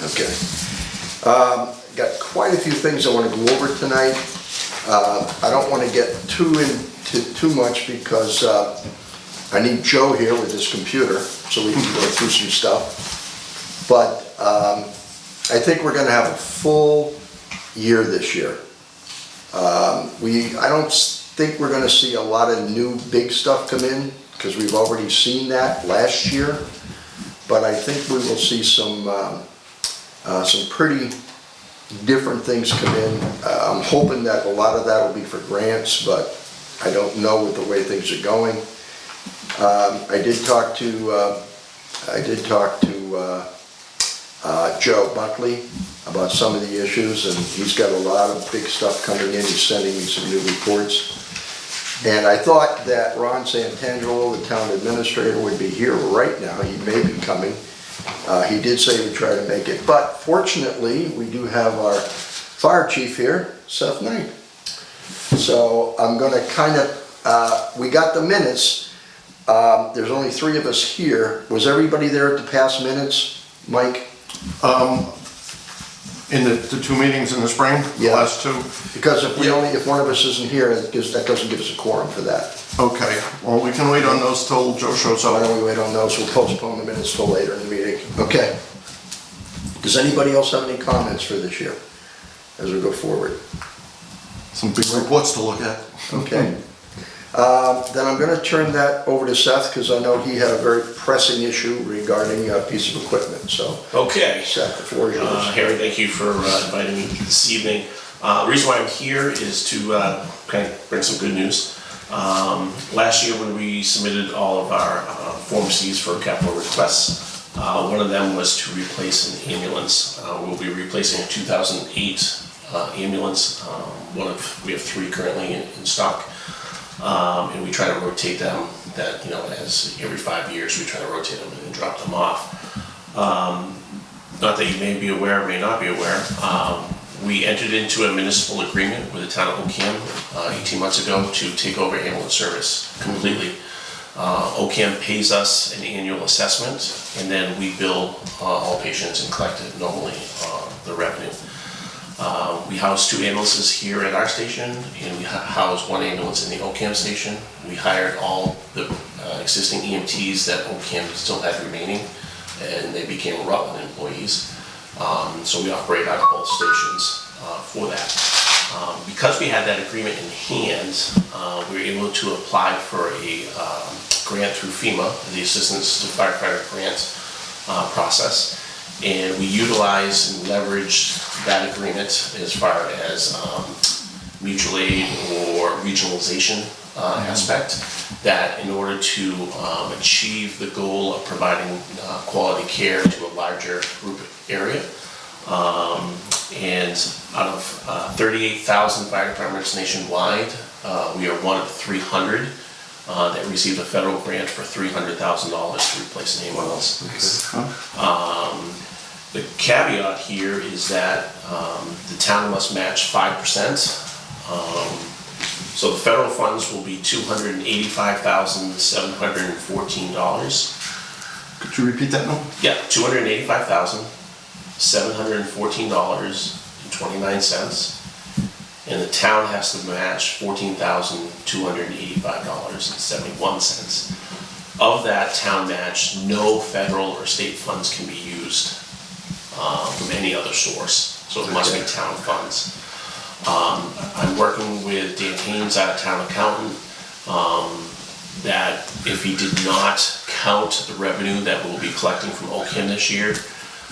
Okay. Got quite a few things I want to go over tonight. I don't want to get into too much because I need Joe here with his computer so we can go through some stuff. But I think we're going to have a full year this year. I don't think we're going to see a lot of new big stuff come in because we've already seen that last year. But I think we will see some pretty different things come in. I'm hoping that a lot of that will be for grants, but I don't know with the way things are going. I did talk to Joe Buckley about some of the issues, and he's got a lot of big stuff coming in. He's sending me some new reports. And I thought that Ron Santangelo, the town administrator, would be here right now. He may be coming. He did say he would try to make it, but fortunately, we do have our fire chief here, Seth Knight. So I'm gonna we got the minutes. There's only 3 of us here. Was everybody there at the past minutes, Mike? In the 2 meetings in the spring, the Yeah. last 2? Because if one of us isn't here, that doesn't give us a quorum for that. Okay, well, we can wait on those till Joe shows So why up. don't we wait on those? We'll postpone the minutes till later in the meeting. Okay. Does anybody else have any comments for this year as we go forward? Some big reports to look at. Okay. Then I'm gonna turn that over to Seth, because I know he had a very pressing issue regarding a piece of equipment, so. Okay. Seth, the floor is yours. Harry, thank you for inviting me this evening. The reason why I'm here is to kind of bring some good news. Last year when we submitted all of our Form Cs for capital requests, one of them was to replace an ambulance. We'll be replacing a 2008 ambulance. We have 3 currently in stock. And we try to rotate them, as every 5 years we try to rotate them and drop them off. Not that you may be aware or may not be aware, we entered into a municipal agreement with the town of Ocam 18 months ago to take over ambulance service completely. Ocam pays us an annual assessment, and then we bill all patients and collect it normally the revenue. We house 2 ambulances here at our station, and we house 1 ambulance in the Ocam station. We hired all the existing EMTs that Ocam still had remaining, and they became Rutland employees. So we operate out of both stations for that. Because we had that agreement in hand, we were able to apply for a grant through FEMA, the Assistance to Firefighter Grant process. And we utilized and leveraged that agreement as far as mutual aid or regionalization aspect, that in order to achieve the goal of providing quality care to a larger group area. And out of 38,000 fire departments nationwide, we are one of 300 that received a federal grant for $300,000 to replace an ambulance. The caveat here is that the town must match 5%. So the federal funds will be $285,714. Could you repeat that number? Yeah, $285,714.29. And the town has to match $14,285.71. Of that town match, no federal or state funds can be used from any other source, so it must be town funds. I'm working with Dan Haynes, our town accountant, that if he did not count the revenue that we'll be collecting from Ocam this year,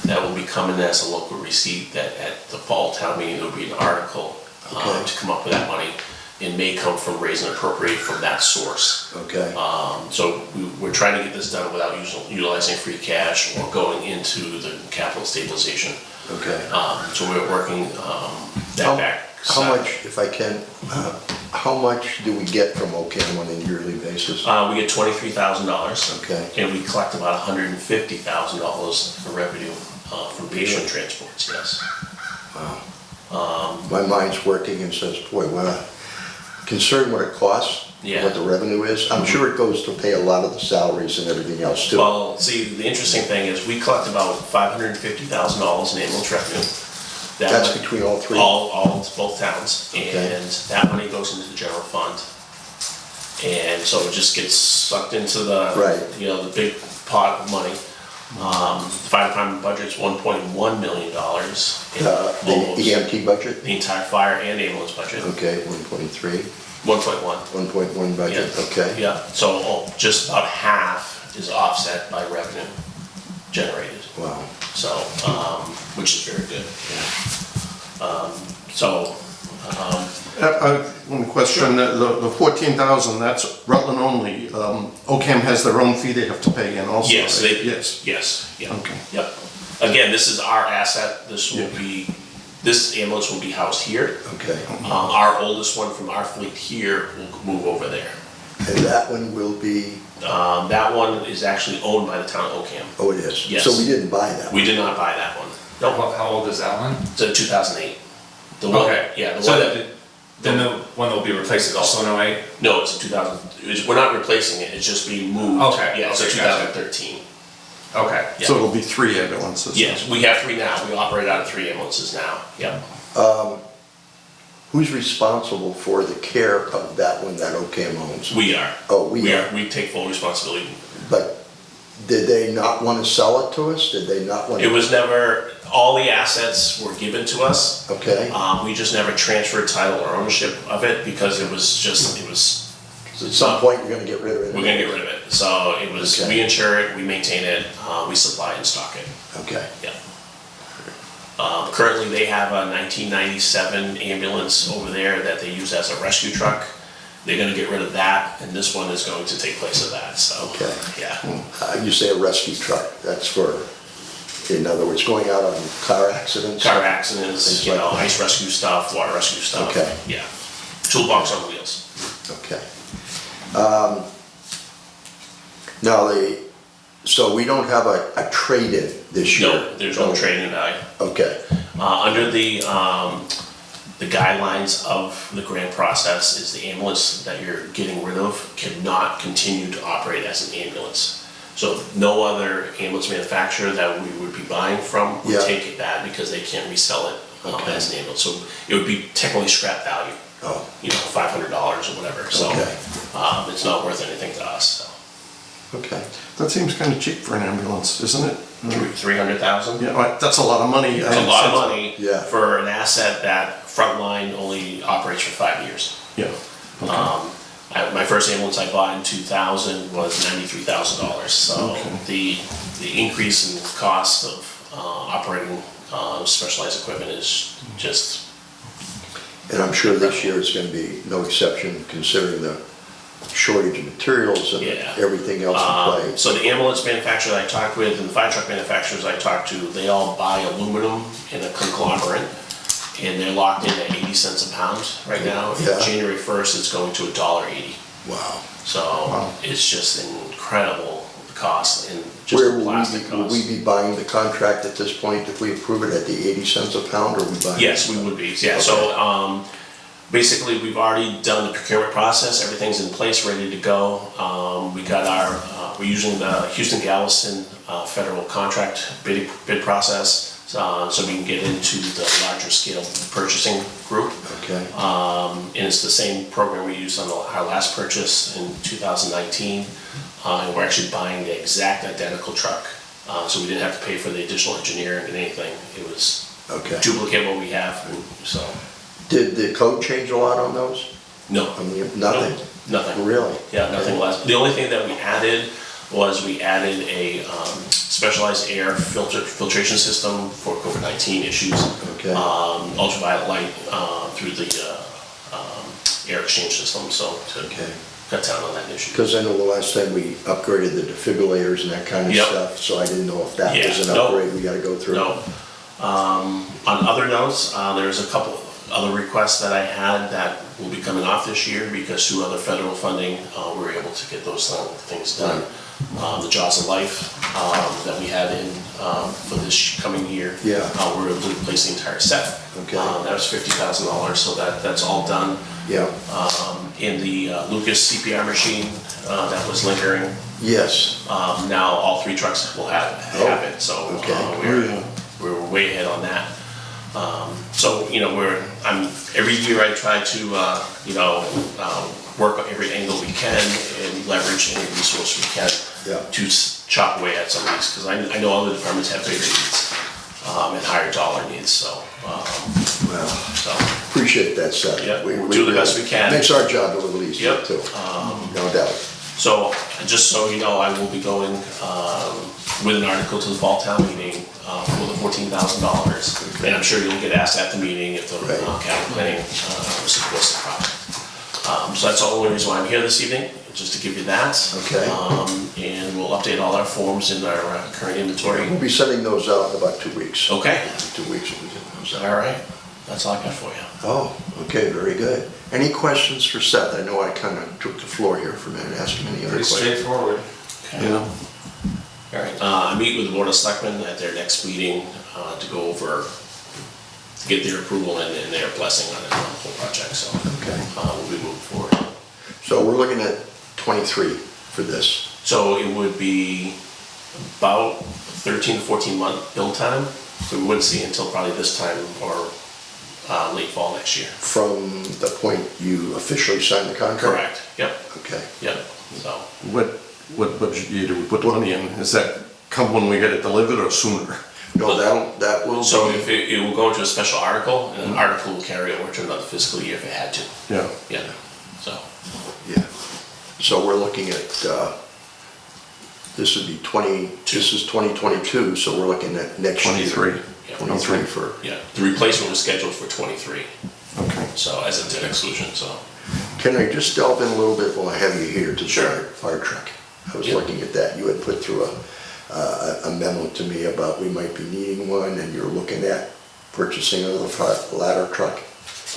that will be coming as a local receipt, that at the fall town meeting there will be an article to come up with that money. It may come from raise and appropriate from that source. Okay. So we're trying to get this done without utilizing free cash or going into the capital stabilization. Okay. So we're working that back. How much, if I can, how much do we get from Ocam on a yearly basis? We get $23,000. Okay. And we collect about $150,000 for revenue from patient transports, yes. Wow. My mind's working and says, boy, considering what it costs Yeah. what the revenue is? I'm sure it goes to pay a lot of the salaries and everything else too. Well, see, the interesting thing is we collect about $550,000 in ambulance revenue. That's money- between all three? both towns, Okay. and that money goes into the general fund. And so it just gets sucked into the, Right. the big pot of money. The fire department budget's $1.1 million. The EMT budget? The entire fire and ambulance budget, Okay, 1.3, 1.1. 1.1 budget, Yeah. okay. Yeah, so just about half is offset by revenue generated. Wow. So, which is very good. So, One question, the 14,000, that's Rutland only. OCAM has their own fee they have to pay in also, yes, right? Yes. yes, yeah. Okay. Yep. Again, this is our asset. This will Yeah. be, this ambulance will be housed here. Okay. Our oldest one from our fleet here will move over there. And that one will be, That one is actually owned by the town of Ocam. oh, it is? Yes. So we didn't buy that one? We did not buy that one. No, How old is that one? it's a 2008. The one, Okay. yeah, the So one that- that, then the one that will be replaced is also an 08? no, it's a 2000, we're not replacing it, it's just being moved. Okay, Yeah, it's a okay, gotcha. 2013. Okay. Yeah. So it'll be 3 ambulances? Yes, we have 3 now. We operate out of 3 ambulances now. Yep. Who's responsible for the care of that one that OCAM owns? We are. Oh, we are. We take full responsibility. But did they not want to sell it to us? Did they not want to? It was never, all the assets were given to us. Okay, We just never transferred title or ownership of it because it was just, it was, so at some point you're gonna get rid of it? we're gonna get rid of it. So it was, Okay. we insure it, we maintain it, we supply and stock it. Okay, Yeah. Currently, they have a 1997 ambulance over there that they use as a rescue truck. They're gonna get rid of that, and this one is going to take place of that, so. Okay. Yeah. you say a rescue truck, that's for, in other words, going out on car accidents? Car accidents, Things you like know, that. ice rescue stuff, water rescue stuff. Okay. Yeah. Toolbox on wheels. Okay. Now, so we don't have a trade-in this year? No, there's no trade-in value. Okay, Under the guidelines of the grant process is the ambulance that you're getting rid of cannot continue to operate as an ambulance. So no other ambulance manufacturer that we would be buying from would Yeah. take that because they can't resell it Okay. as an ambulance. So it would be technically scrap value, oh, $500 or whatever. So Okay. it's not worth anything to us. So. okay. That seems kind of cheap for an ambulance, isn't it? 300,000? Yeah, right, that's a lot of money. It's a lot of money Yeah. for an asset that Frontline only operates for 5 years. Yeah. Okay. My first ambulance I bought in 2000 was $93,000. So Okay. the increase in cost of operating specialized equipment is just, And I'm sure this year is gonna be no exception considering the shortage of materials and Yeah. everything else in play. so the ambulance manufacturers I talked with and the fire truck manufacturers I talked to, they all buy aluminum in a conglomerate. And they're locked in at 80 cents a pound right now. Yeah. January 1st, it's going to $1.80. Wow. So it's just incredible, the cost and just Where the will plastic will we cost. be buying the contract at this point if we approve it at the 80 cents a pound, or we buying? Yes, we would be, yeah, so, basically, we've already done the procurement process, everything's in place, ready to go. We got we're using the Houston Galveston federal contract bid process, so we can get into the larger scale purchasing group. Okay, And it's the same program we used on our last purchase in 2019. And we're actually buying the exact identical truck. So we didn't have to pay for the additional engineering and anything. It was okay. duplicate what we have, and so, Did the code change a lot on those? no. I mean, nothing? Nothing. Really? Yeah, nothing less. The only thing that we added was we added a specialized air filtration system for COVID-19 issues. Okay. Ultraviolet light through the air exchange system, so to Okay. cut down on that issue. Because I know the last time we upgraded the defibrillators and that kind of Yep. stuff, so I didn't know if that Yeah, was an no. upgrade we gotta go through. No. On other notes, there's a couple other requests that I had that will be coming off this year because through other federal funding, we were able to get those things done. The Jaws of Life that we had in for this coming year. Yeah. We were able to replace the entire set. Okay. That was $50,000, so that's all done. Yeah, in the Lucas CPR machine that was lingering. Yes, Now all 3 trucks will have it, so okay. we're way ahead on that. So, you know, every year I try to, you know, work on every angle we can and leverage any resource we can Yeah. to chop away at some of these, because I know other departments have bigger needs and higher dollar needs, so. Well, So, appreciate that, Seth. Yeah, we'll do the best we can. Makes our job a little easier Yep. too, no doubt. so just so you know, I will be going with an article to the fall town meeting for the $14,000. And I'm sure you'll get asked at the meeting if the Right. capital planning supports the project. So that's the only reason why I'm here this evening, just to give you that. Okay. And we'll update all our forms in our current inventory. We'll be sending those out in about 2 weeks. Okay, 2 weeks we'll be sending those out. all right, that's all I got for you. Oh, okay, very good. Any questions for Seth? I know I kind of took the floor here for a minute, ask him any other Pretty questions. straightforward. Okay. Yeah. All right, I meet with the Board of Selectmen at their next meeting to go over, get their approval and their blessing on the whole project, so Okay. we'll be moving forward. So we're looking at 23 for this. So it would be about 13 to 14 month build time, so we wouldn't see until probably this time or late fall next year. From the point you officially sign the contract? Correct, yep, Okay. yep, so. What budget year do we put the money in? Is that come when we get it delivered or sooner? No, that will So be, if it will go into a special article, and an article will carry over to another fiscal year if it had to, Yeah. yeah, so. yeah. So we're looking at, this would be 2022, so we're looking at next year. 23. Yeah. 23 for, Yeah, the replacement was scheduled for 23, Okay. so as a debt exclusion, so. can I just delve in a little bit while I have you here to the Sure. fire truck? I was Yeah. looking at that, you had put through a memo to me about we might be needing one, and you're looking at purchasing another ladder truck.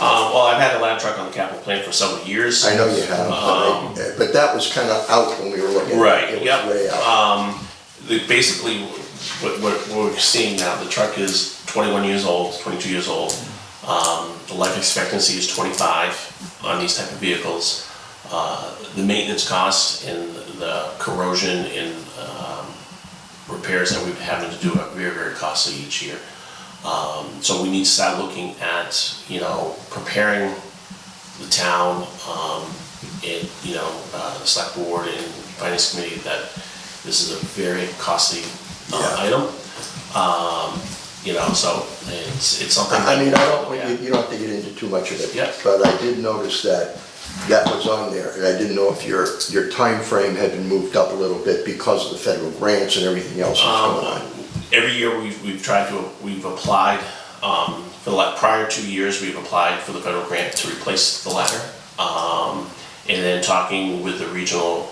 Well, I've had a ladder truck on the capital plan for several years. I know you have, but that was kind of out when we were looking at it. Right, It yep. was way out. Basically, what we're seeing now, the truck is 21 years old, 22 years old. The life expectancy is 25 on these type of vehicles. The maintenance costs and the corrosion and repairs that we're having to do are very, very costly each year. So we need to start looking at, you know, preparing the town, and, you know, the select board and finance committee that this is a very costly Yeah. item. You know, so it's something. I mean, that- you don't have to get into too much of it. Yeah. But I did notice that was on there, and I didn't know if your time frame had been moved up a little bit because of the federal grants and everything else that's going on. Every year we've applied, for the prior 2 years, we've applied for the federal grant to replace the ladder. And then talking with the regional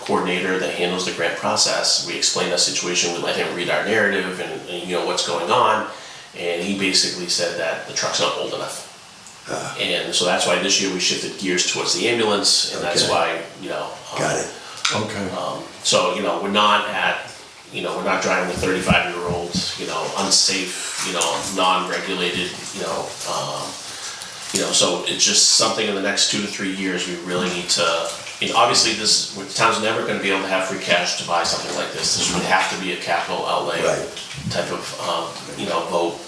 coordinator that handles the grant process, we explained the situation, we let him read our narrative and you know, what's going on. And he basically said that the truck's not old enough. And so that's why this year we shifted gears towards the ambulance, and that's Okay. why, you know. Got it. Okay. So, you know, we're not driving a 35-year-old, you know, unsafe, you know, non-regulated, you know, so it's just something in the next 2 to 3 years, we really need to, you know, obviously the town's never gonna be able to have free cash to buy something like this. This would have to be a capital outlay Right. type of, you know, vote,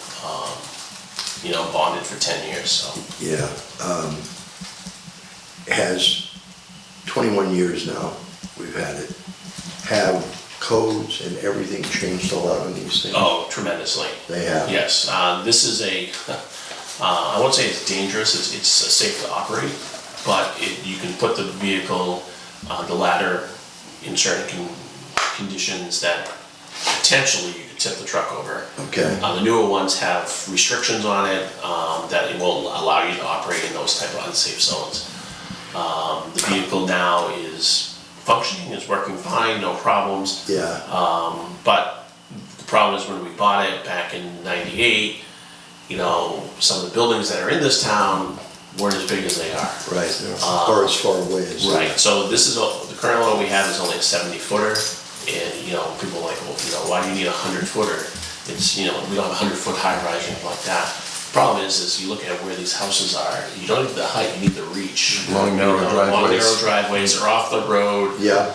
you know, bonded for 10 years, so. Yeah. Has 21 years now, we've had it. Have codes and everything changed a lot on these things? Oh, tremendously. They have? Yes, this is I won't say it's dangerous, it's safe to operate, but you can put the vehicle, the ladder in certain conditions that potentially you could tip the truck over. Okay. The newer ones have restrictions on it, that it won't allow you to operate in those type of unsafe zones. The vehicle now is functioning, is working fine, no problems. Yeah. But the problem is when we bought it back in '98, you know, some of the buildings that are in this town weren't as big as they are. Right. Or as far away as. Right, so this is, the current one we have is only a 70-footer, and, you know, people are like, well, you know, why do you need a 100-footer? It's, you know, we don't have a 100-foot high rise or anything like that. Problem is you look at where these houses are, you don't need the height, you need the reach. Long, narrow Long, driveways. narrow driveways, they're off the road. Yeah,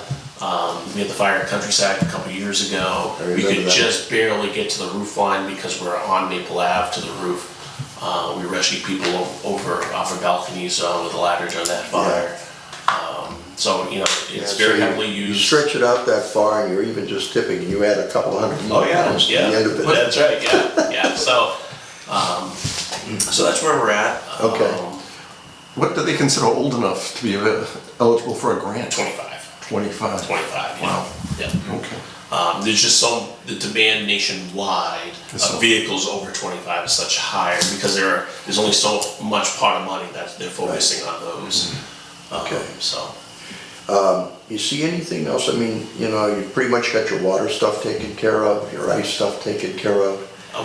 We had the fire at Countryside a couple years ago. I We remember could that. just barely get to the roof line because we're on Maple Ave to the roof. We rescued people over off of balconies with a ladder during that fire. So, you know, it's Yeah, very so heavily you used. stretch it out that far and you're even just tipping, and you add a couple hundred Oh, more yeah, pounds to the yeah, end of it. that's right, yeah. So that's where we're at. Okay. What do they consider old enough to be eligible for a grant? 25. 25. 25, you know, Wow. yeah. Okay. There's just the demand nationwide So- of vehicles over 25 is such higher because there's only so much pot of money that they're focusing on those. Okay. So, You see anything else? I mean, you know, you've pretty much got your water stuff taken care of, your ice stuff taken care of.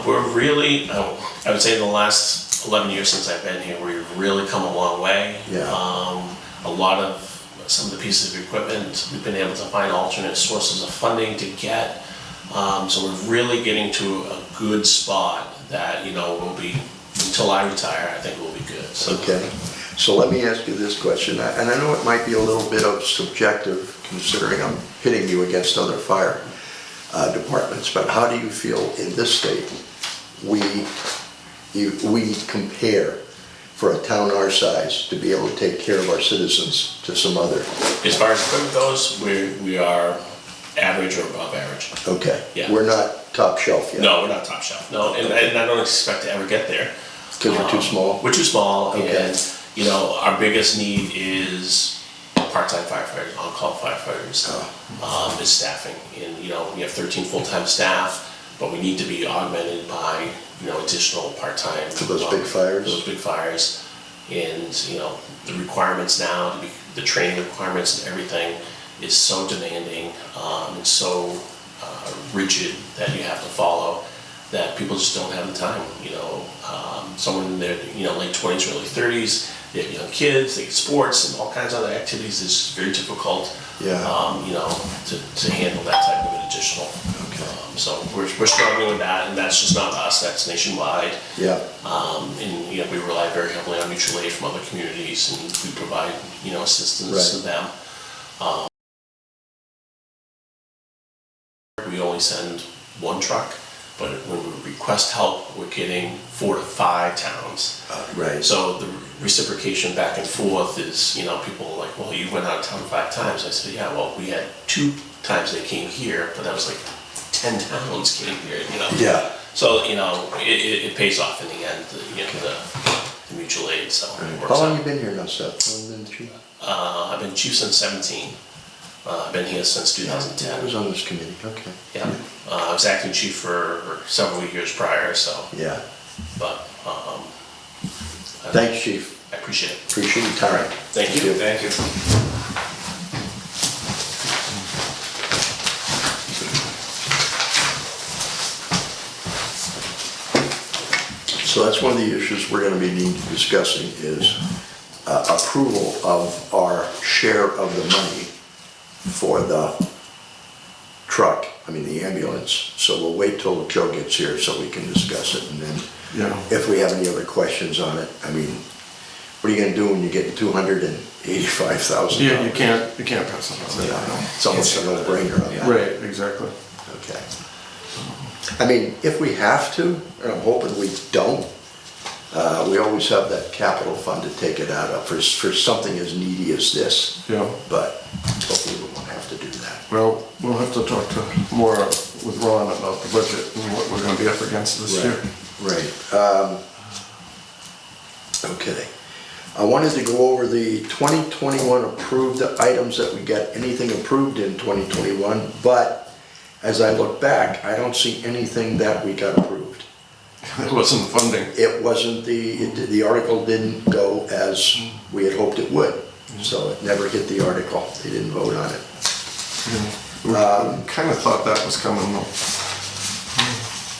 we're really, I would say in the last 11 years since I've been here, we've really come a long way. Yeah. A lot of some of the pieces of equipment, we've been able to find alternate sources of funding to get. So we're really getting to a good spot that, you know, will be, until I retire, I think we'll be good. So, Okay, so let me ask you this question, and I know it might be a little bit of subjective considering I'm pitting you against other fire departments, but how do you feel in this state we compare for a town our size to be able to take care of our citizens to some other? as far as equipment goes, we are average or above average. Okay, Yeah. we're not top shelf yet. No, we're not top shelf. No, and I don't expect to ever get there. Because you're too small? We're too small, Okay. and, you know, our biggest need is part-time firefighters, on-call firefighters, is staffing. And, you know, we have 13 full-time staff, but we need to be augmented by, you know, additional part-time. For those big fires? Those big fires. And, you know, the requirements now, the training requirements and everything is so demanding, and so rigid that you have to follow, that people just don't have the time, you know. Someone in their, you know, late 20s, early 30s, they have young kids, they get sports and all kinds of other activities. It's very difficult, Yeah. you know, to handle that type of an additional. Okay. So we're struggling with that, and that's just not us, that's nationwide. Yeah, And, you know, we rely very heavily on mutual aid from other communities, and we provide, you know, assistance to Right. them. We only send one truck, but when we request help, we're getting 4 to 5 towns. right. So the reciprocation back and forth is, you know, people are like, well, you went out of town 5 times. I said, yeah, well, we had 2 times they came here, but that was like 10 towns came here, you know? Yeah. So, you know, it pays off in the end, you know, the mutual aid, so it works How long out. you been here now, Seth? How long been chief? I've been chief since 17. I've been here since 2010. I was on this committee, okay. Yeah, I was acting chief for several years prior, so, Yeah. but, Thanks, chief. I appreciate it. Appreciate your time. Thank you. Thank you. So that's one of the issues we're gonna be discussing is approval of our share of the money for the truck, I mean, the ambulance. So we'll wait till Joe gets here so we can discuss it, and then Yeah. if we have any other questions on it, I mean, what are you gonna do when you get $285,000? Yeah, you can't pass it on. It's almost a no-brainer on that. Right, exactly. Okay. I mean, if we have to, and I'm hoping we don't, we always have that capital fund to take it out of for something as needy as this. Yeah. But hopefully we won't have to do that. Well, we'll have to talk to more with Ron about the budget and what we're gonna be up against this year. Right. Okay. I wanted to go over the 2021 approved items that we got anything approved in 2021, but as I look back, I don't see anything that we got approved. It wasn't funding. It wasn't the article didn't go as we had hoped it would, so it never hit the article. They didn't vote on it. We kinda thought that was coming though.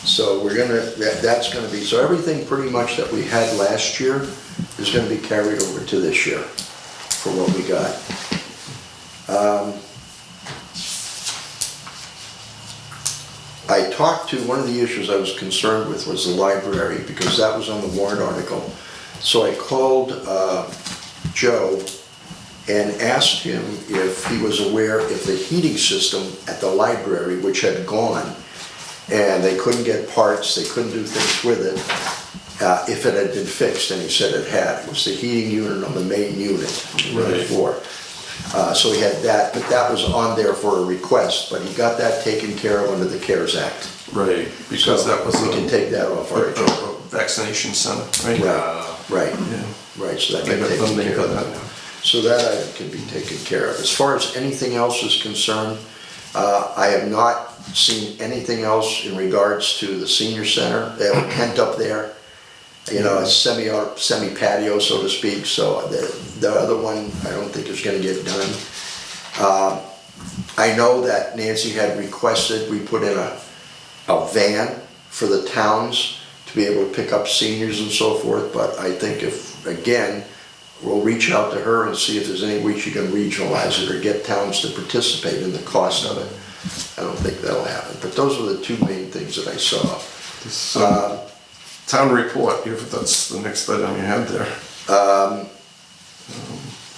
So we're gonna, that's gonna be, so everything pretty much that we had last year is gonna be carried over to this year for what we got. I talked to, one of the issues I was concerned with was the library, because that was on the warrant article. So I called Joe and asked him if he was aware if the heating system at the library, which had gone, and they couldn't get parts, they couldn't do things with it, if it had been fixed, and he said it had. It was the heating unit on the main unit, the floor. So he had that, but that was on there for a request, but he got that taken care of under the CARES Act. Right, because So that was we can take that off our agenda. a vaccination center, right? Right, Yeah. right, so that I can got take them care for of that. that. So that item can be taken care of. As far as anything else is concerned, I have not seen anything else in regards to the senior center. They have a tent up there, you know, a semi patio, so to speak, so the other one, I don't think is gonna get done. I know that Nancy had requested we put in a van for the towns to be able to pick up seniors and so forth, but I think if, again, we'll reach out to her and see if there's any way she can regionalize it or get towns to participate in the cost of it. I don't think that'll happen, but those are the two main things that I saw. This, town report, if that's the next item you had there.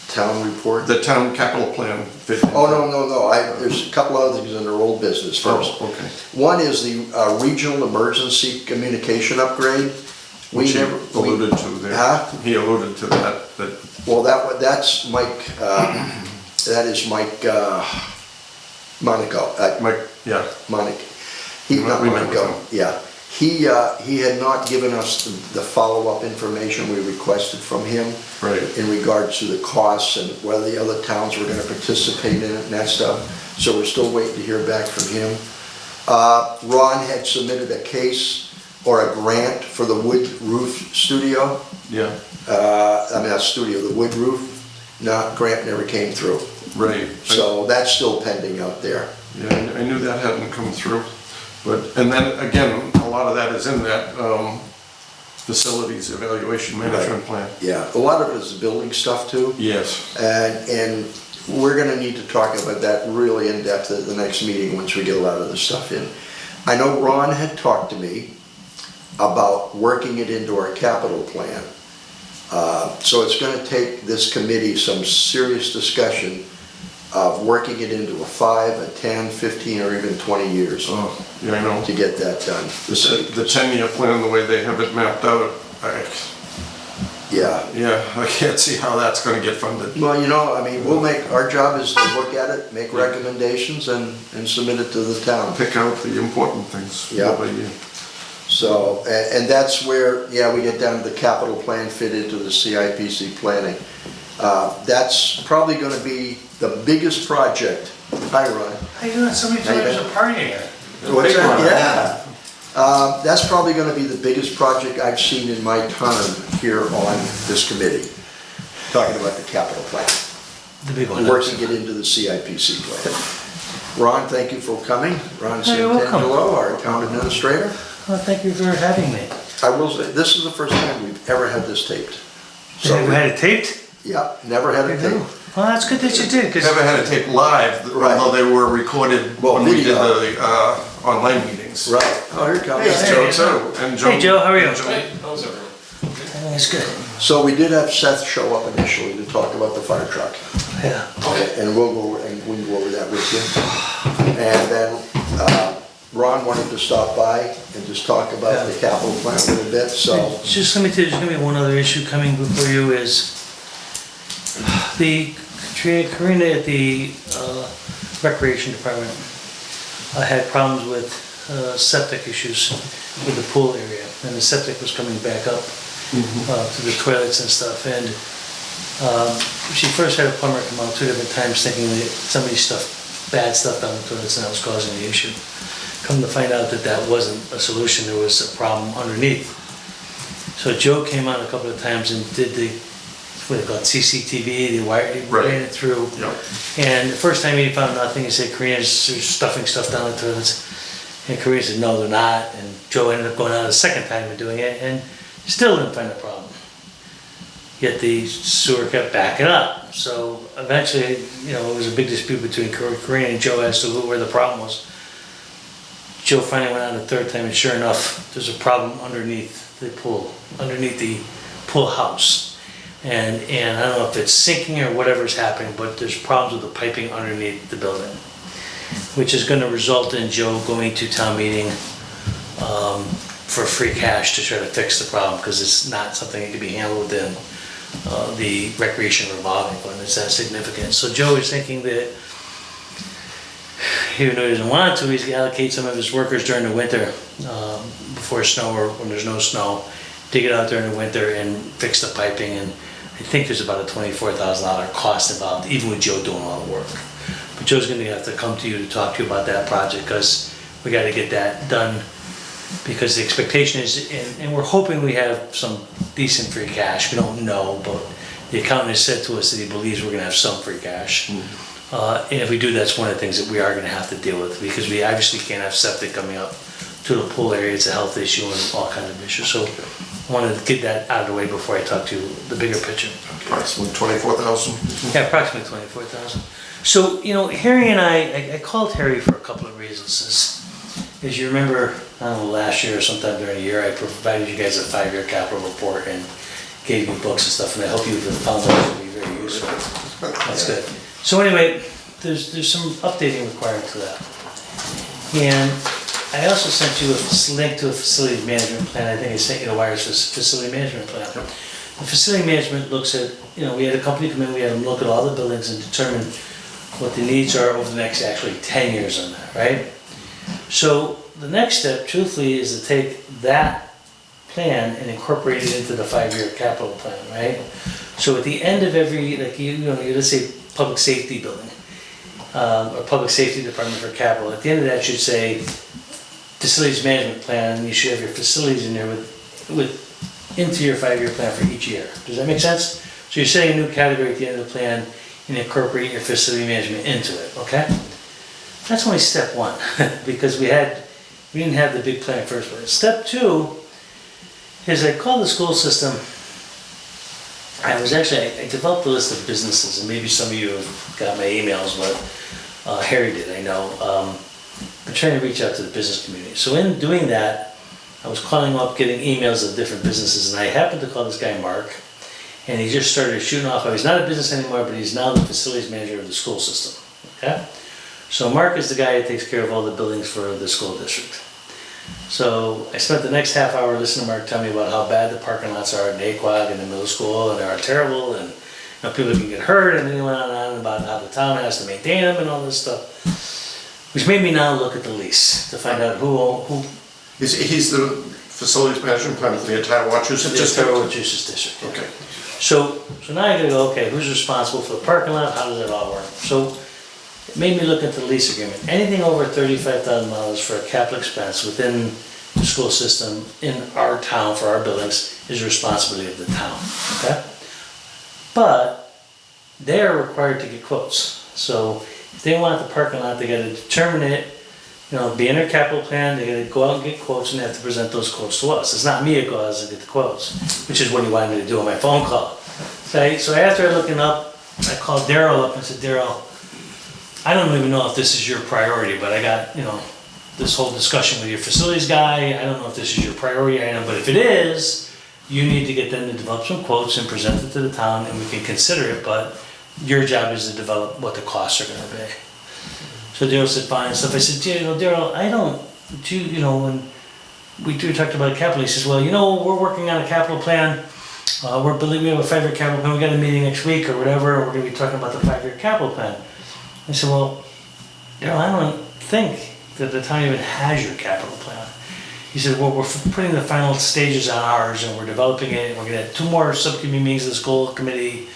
Town report? The town capital plan. Oh, no, there's a couple other things under old business first. Oh, okay. One is the regional emergency communication upgrade. Which he alluded to there. Huh? He alluded to that, Well, that's Mike, that is Mike Monaco. Mike, yeah. Monaco. We Not met with Monaco, him. yeah. He had not given us the follow-up information we requested from him. Right. In regards to the costs and whether the other towns were gonna participate in it and that stuff. So we're still waiting to hear back from him. Ron had submitted a case or a grant for the wood roof studio. Yeah, Not studio, the wood roof. No, grant never came through. right. So that's still pending out there. Yeah, I knew that hadn't come through. But, and then again, a lot of that is in that facilities evaluation management plan. Yeah, a lot of it is building stuff too. Yes. And we're gonna need to talk about that really in depth at the next meeting once we get a lot of this stuff in. I know Ron had talked to me about working it into our capital plan. So it's gonna take this committee some serious discussion of working it into a 5, a 10, 15, or even 20 years Oh, yeah, I know. to get that done. The 10-year plan, the way they have it mapped out, Yeah. I can't see how that's gonna get funded. Well, our job is to look at it, make recommendations, and submit it to the town. Pick out the important things. Yeah. By year. So, and that's where, we get down to the capital plan fit into the CIPC planning. That's probably gonna be the biggest project. Hi, Ron. How you doing? So many How you times been? a party here. What's that? Yeah. That's probably gonna be the biggest project I've seen in my time here on this committee, talking about the capital plan. The big one. Working it into the CIPC plan. Ron, thank you for coming. Ron Oh, you're welcome. Santangelo, our town administrator. Well, thank you for having me. I will say, this is the first time we've ever had this taped. So, Have you had it taped? yeah, never had it taped. Well, that's good that you did, because Never had it taped live, Right. although they were recorded Well, when we did video. the online meetings. Right. Oh, here it comes. Hey, Joe, too. And Joe. Hey, Joe, how are you? and Joe. How's everyone? That's good. So we did have Seth show up initially to talk about the fire truck. Yeah. And we can go over that with you. And then Ron wanted to stop by and just talk about the capital plan a little bit, so. Just let me tell you, there's gonna be one other issue coming before you is the, Karina at the Recreation Department had problems with septic issues with the pool area, and the septic was coming back up to the toilets and stuff, and she first had a plumber come out 2 different times thinking that somebody's bad stuff down the toilets, and that was causing the issue. Come to find out that that wasn't a solution, there was a problem underneath. So Joe came out a couple of times and did the, what they call it, CCTV, the wire, he Right. ran it through. Yep. And the first time he found nothing, he said, Koreans are stuffing stuff down the toilets. And Korean said, no, they're not. And Joe ended up going out a second time and doing it, and still didn't find a problem. Yet the sewer kept backing up. So eventually, it was a big dispute between Korean and Joe as to where the problem was. Joe finally went on the third time, and sure enough, there's a problem underneath the pool house. And I don't know if it's sinking or whatever's happening, but there's problems with the piping underneath the building, which is gonna result in Joe going to town meeting for free cash to try to fix the problem, because it's not something that can be handled within the recreation revolving fund. It's that significant. So Joe is thinking that, even though he doesn't want to, he's gonna allocate some of his workers during the winter, before snow or when there's no snow, dig it out during the winter and fix the piping. And I think there's about a $24,000 cost involved, even with Joe doing all the work. But Joe's gonna have to come to you to talk to you about that project, because we gotta get that done. Because the expectation is, and we're hoping we have some decent free cash. We don't know, but the accountant has said to us that he believes we're gonna have some free cash. And if we do, that's one of the things that we are gonna have to deal with, because we obviously can't have septic coming up to the pool area. It's a health issue and all kinds of issues. So I wanted to get that out of the way before I talk to you the bigger picture. Okay, so 24,000? Yeah, approximately 24,000. So, you know, Harry and I called Harry for a couple of reasons. As you remember, I don't know, last year or sometime during the year, I provided you guys a 5-year capital report and gave you books and stuff, and I hope you've found those to be very useful. That's good. So anyway, there's some updating required to that. And I also sent you a link to a facility management plan. I think I sent you the wires for facility management plan. The facility management looks at, you know, we had a company come in, we had them look at all the buildings and determine what the needs are over the next actually 10 years on that, right? So the next step, truthfully, is to take that plan and incorporate it into the 5-year capital plan, right? So at the end of every, like, you know, let's say public safety building, or public safety department for capital, at the end of that should say facilities management plan, and you should have your facilities in there into your 5-year plan for each year. Does that make sense? So you're setting a new category at the end of the plan and incorporating your facility management into it, okay? That's only step one, because we didn't have the big plan first. But step two is I called the school system. I developed a list of businesses, and maybe some of you have got my emails, but Harry did, I know. I'm trying to reach out to the business community. So in doing that, I was calling up, getting emails of different businesses, and I happened to call this guy Mark, and he just started shooting off. He's not a business anymore, but he's now the facilities manager of the school system, okay? So Mark is the guy that takes care of all the buildings for the school district. So I spent the next half hour listening to Mark tell me about how bad the parking lots are in Aquag and the middle school, and they are terrible, and you know, people can get hurt, and then he went on about how the town has to maintain them and all this stuff. Which made me now look at the lease to find out who He's the facilities management plan for the entire Wachusett the district? entire Wachusett district. Yeah. Okay. So now I gotta go, okay, who's responsible for the parking lot? How does it all work? So it made me look at the lease agreement. Anything over $35,000 for a capital expense within the school system in our town for our buildings is the responsibility of the town, okay? But they're required to get quotes. So if they want the parking lot, they gotta determine it, you know, be in their capital plan, they gotta go out and get quotes, and they have to present those quotes to us. It's not me that goes and get the quotes, which is what he wanted me to do on my phone call. So after looking up, I called Daryl up and said, Daryl, I don't even know if this is your priority, but I got, you know, this whole discussion with your facilities guy. I don't know if this is your priority item, but if it is, you need to get them to develop some quotes and present it to the town, and we can consider it, but your job is to develop what the costs are gonna be. So Daryl said, fine, and stuff. I said, you know, Daryl, when we talked about capital, he says, well, you know, we're working on a capital plan. We have a 5-year capital plan. We got a meeting next week or whatever. We're gonna be talking about the 5-year capital plan. I said, well, Daryl, I don't think that the town even has your capital plan. He said, well, we're putting the final stages on ours, and we're developing it. We're gonna have 2 more subcommittee meetings of the school committee,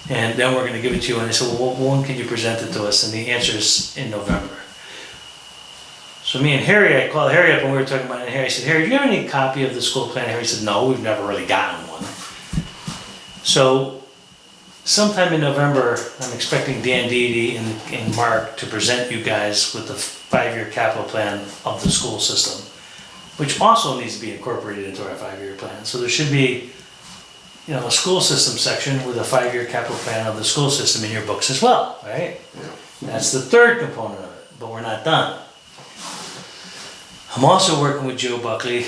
and then we're gonna give it to you. And I said, well, when can you present it to us? And the answer is in November. So me and Harry, I called Harry up and we were talking about it, and Harry said, Harry, do you have any copy of the school plan? Harry said, no, we've never really gotten one. So sometime in November, I'm expecting Dan Deedy and Mark to present you guys with the 5-year capital plan of the school system, which also needs to be incorporated into our 5-year plan. So there should be, you know, a school system section with a 5-year capital plan of the school system in your books as well, right? That's the third component of it, but we're not done. I'm also working with Joe Buckley,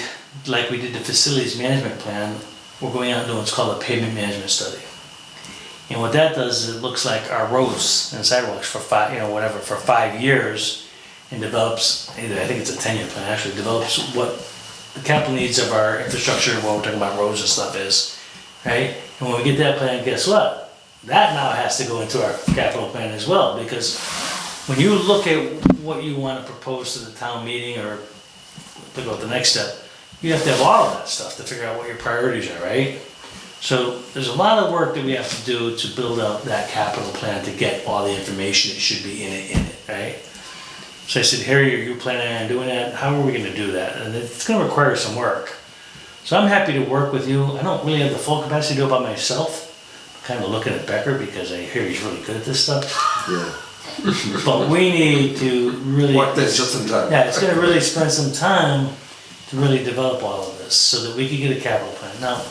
like we did the facilities management plan. We're going out and doing what's called a pavement management study. And what that does is it looks like our roads and sidewalks for for 5 years, and develops, I think it's a 10-year plan actually, develops what the capital needs of our infrastructure when we're talking about roads and stuff is, right? And when we get that plan, guess what? That now has to go into our capital plan as well, because when you look at what you want to propose to the town meeting or to go to the next step, you have to have all of that stuff to figure out what your priorities are, right? So there's a lot of work that we have to do to build out that capital plan to get all the information that should be in it, right? So I said, Harry, are you planning on doing that? How are we gonna do that? And it's gonna require some work. So I'm happy to work with you. I don't really have the full capacity to do it by myself. I'm kind of looking at Becker because I hear he's really good at this stuff. Yeah. But we need to really. What this just in time. Yeah, it's gonna really spend some time to really develop all of this so that we can get a capital plan. Now,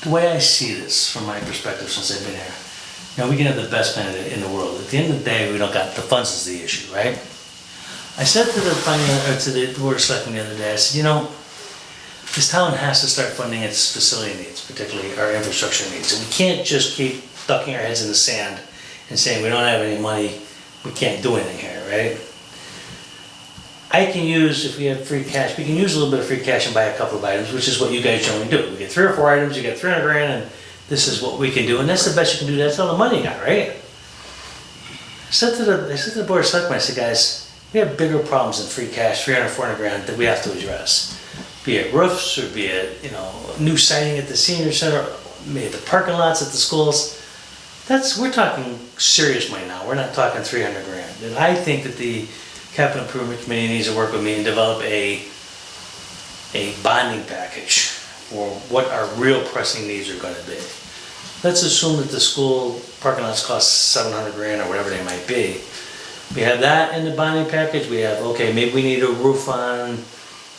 the way I see this from my perspective since I've been here, we can have the best plan in the world. At the end of the day, we don't got, the funds is the issue, right? I said to the board of selectmen the other day, I said, this town has to start funding its facility needs, particularly our infrastructure needs. And we can't just keep ducking our heads in the sand and saying we don't have any money, we can't do anything here, right? I can use, if we have free cash, we can use a little bit of free cash and buy a couple of items, which is what you guys generally do. We get 3 or 4 items, you get 300 grand, and this is what we can do, and that's the best you can do, that's all the money you got, right? I said to the board of selectmen, I said, guys, we have bigger problems than free cash, 300, 400 grand that we have to address. Be it roofs, or be it, new siding at the senior center, maybe the parking lots at the schools. We're talking serious money now, we're not talking 300 grand. And I think that the Capital Improvement Committee needs to work with me and develop a bonding package for what our real pressing needs are gonna be. Let's assume that the school parking lots cost 700 grand or whatever they might be. We have that in the bonding package, we have, okay, maybe we need a roof on,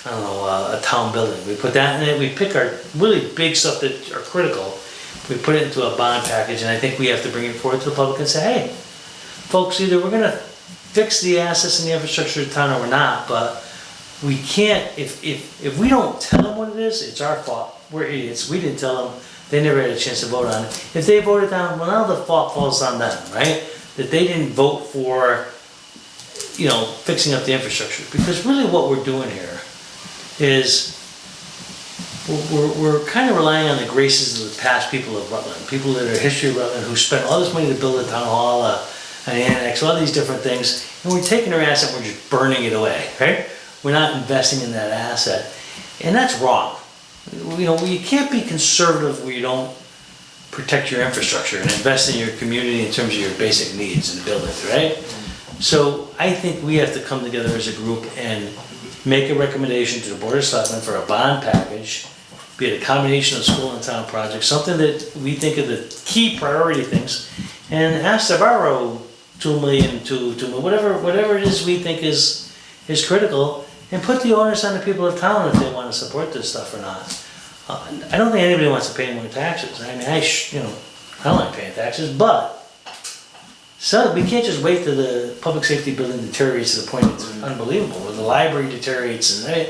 I don't know, a town building. We put that in it, we pick our really big stuff that are critical, we put it into a bond package, and I think we have to bring it forward to the public and say, hey, folks, either we're gonna fix the assets and the infrastructure of the town or we're not, but we can't, if we don't tell them what it is, it's our fault. We're idiots, we didn't tell them, they never had a chance to vote on it. If they voted down, well, now the fault falls on them, right? That they didn't vote for, fixing up the infrastructure. Because really what we're doing here is, we're kind of relying on the graces of the past people of Rutland, people that are history of Rutland, who spent all this money to build a town hall, an annex, all these different things, and we're taking their asset and we're just burning it away, right? We're not investing in that asset, and that's wrong. You can't be conservative where you don't protect your infrastructure and invest in your community in terms of your basic needs and buildings, right? So I think we have to come together as a group and make a recommendation to the Board of Selectmen for a bond package, be it a combination of school and town projects, something that we think are the key priority things, and ask to borrow 2 million, whatever it is we think is critical, and put the onus on the people of town if they want to support this stuff or not. I don't think anybody wants to pay more taxes. I mean, I don't like paying taxes, but we can't just wait till the public safety building deteriorates to the point it's unbelievable, or the library deteriorates, and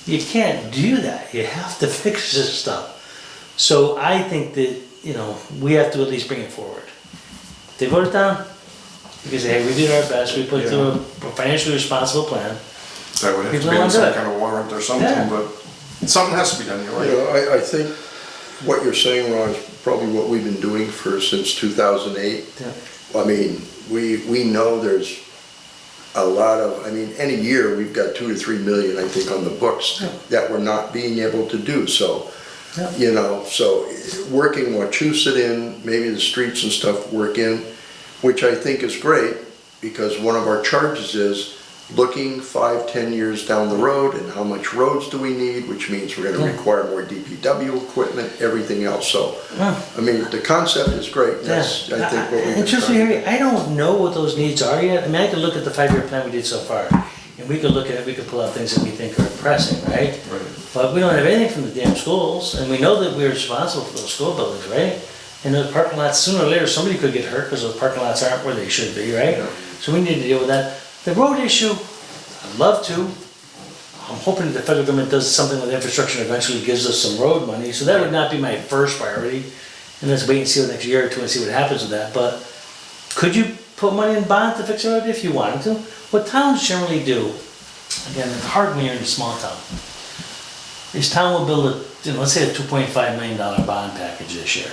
you can't do that. You have to fix this stuff. So I think that, we have to at least bring it forward. If they vote it down, you can say, hey, we did our best, we put through a financially responsible plan. That would have to People be don't on some do it. kind of warrant or something, Yeah. but something has to be done, you're right. I think what you're saying, Ron, is probably what we've been doing since 2008. Yeah. I mean, we know there's a lot of, any year we've got 2 to 3 million, I think, on the books that we're not being able to do, so. Yeah. So working Wachusett, maybe the streets and stuff work in, which I think is great, because one of our charges is looking 5-10 years down the road and how much roads do we need, which means we're gonna require more DPW equipment, everything else, so. The concept is great, that's, I think, what we've been And truthfully, trying to Harry, I don't know what those needs are yet. I could look at the 5-year plan we did so far, and we could pull out things that we think are pressing, right? Right. But we don't have anything from the damn schools, and we know that we're responsible for those school buildings, right? And those parking lots, sooner or later, somebody could get hurt because those parking lots aren't where they should be, right? Yeah. So we need to deal with that. The road issue, I'd love to. I'm hoping that the federal government does something with infrastructure and eventually gives us some road money, so that would not be my first priority. And let's wait and see the next year or two and see what happens with that, but could you put money in bond to fix a road if you wanted to? What towns generally do, again, it's hard when you're in a small town, is town will build a, let's say a $2.5 million bond package this year.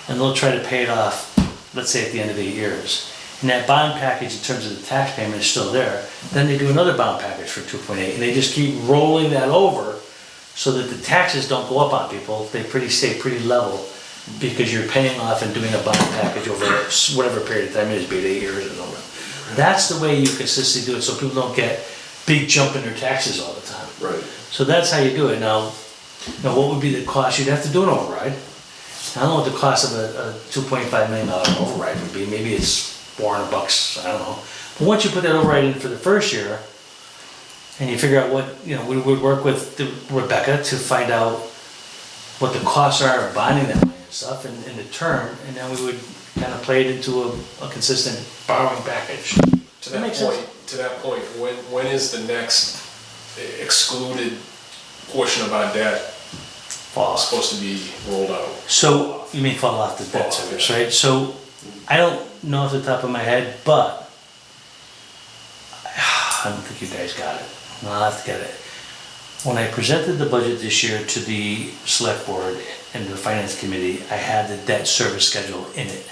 And they'll try to pay it off, let's say at the end of 8 years. And that bond package, in terms of the tax payment, is still there. Then they do another bond package for 2.8, and they just keep rolling that over so that the taxes don't go up on people. They stay pretty level because you're paying off and doing a bond package over whatever period of time it is, be it 8 years or something. That's the way you consistently do it, so people don't get big jump in their taxes all the time. Right. So that's how you do it. Now, what would be the cost? You'd have to do an override. I don't know what the cost of a $2.5 million override would be. Maybe it's $400, I don't know. But once you put that override in for the first year, and you figure out what, we would work with Rebecca to find out what the costs are of bonding that money and stuff, and the term, and then we would kind of play it into a consistent borrowing package. To That that makes point, sense. when is the next excluded portion of our debt Fall off. supposed to be rolled out? So, you mean fall off the debt Fall off, service, yeah. right? So, I don't know off the top of my head, but I don't think you guys got it. I'll have to get it. When I presented the budget this year to the select board and the finance committee, I had the debt service schedule in it.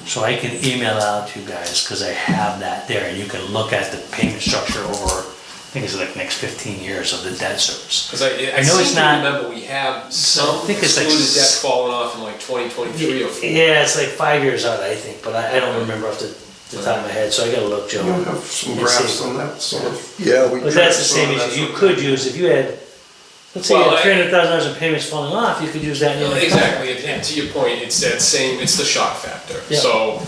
So I can email out to you guys, because I have that there, and you can look at the payment structure over, I think it's like next 15 years of the debt service. Because I know it's seem to not- remember we have some I think it's like excluded debt falling off in like 2023 or 4. Yeah, it's like 5 years out, I think, but I don't remember off the top of my head, so I gotta look, Joe. You have some graphs on that, so if Yeah, we. But that's the So same that's issue, you what- could use, if you had, let's say you Well, had $300,000 in payments falling off, you could use that in your next Exactly, contract. and to your point, it's that same, it's the shock factor. Yeah. So,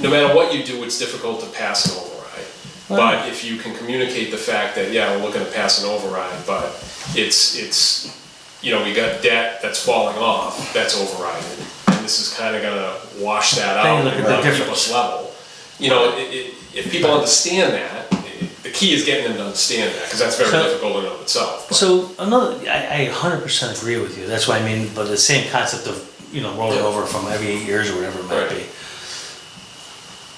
no matter what you do, it's difficult to pass an override. Right. But if you can communicate the fact that, yeah, we're looking to pass an override, but it's, we got debt that's falling off, that's overrided. And this is kinda gonna wash that Then you out look at at the the difference. deepest level. If people understand that, the key is getting them to understand that, because that's very So- difficult in and of itself. But- So I 100% agree with you, that's why I mean, but the same concept of, rolling Yeah. over from every 8 years or whatever it might Right. be.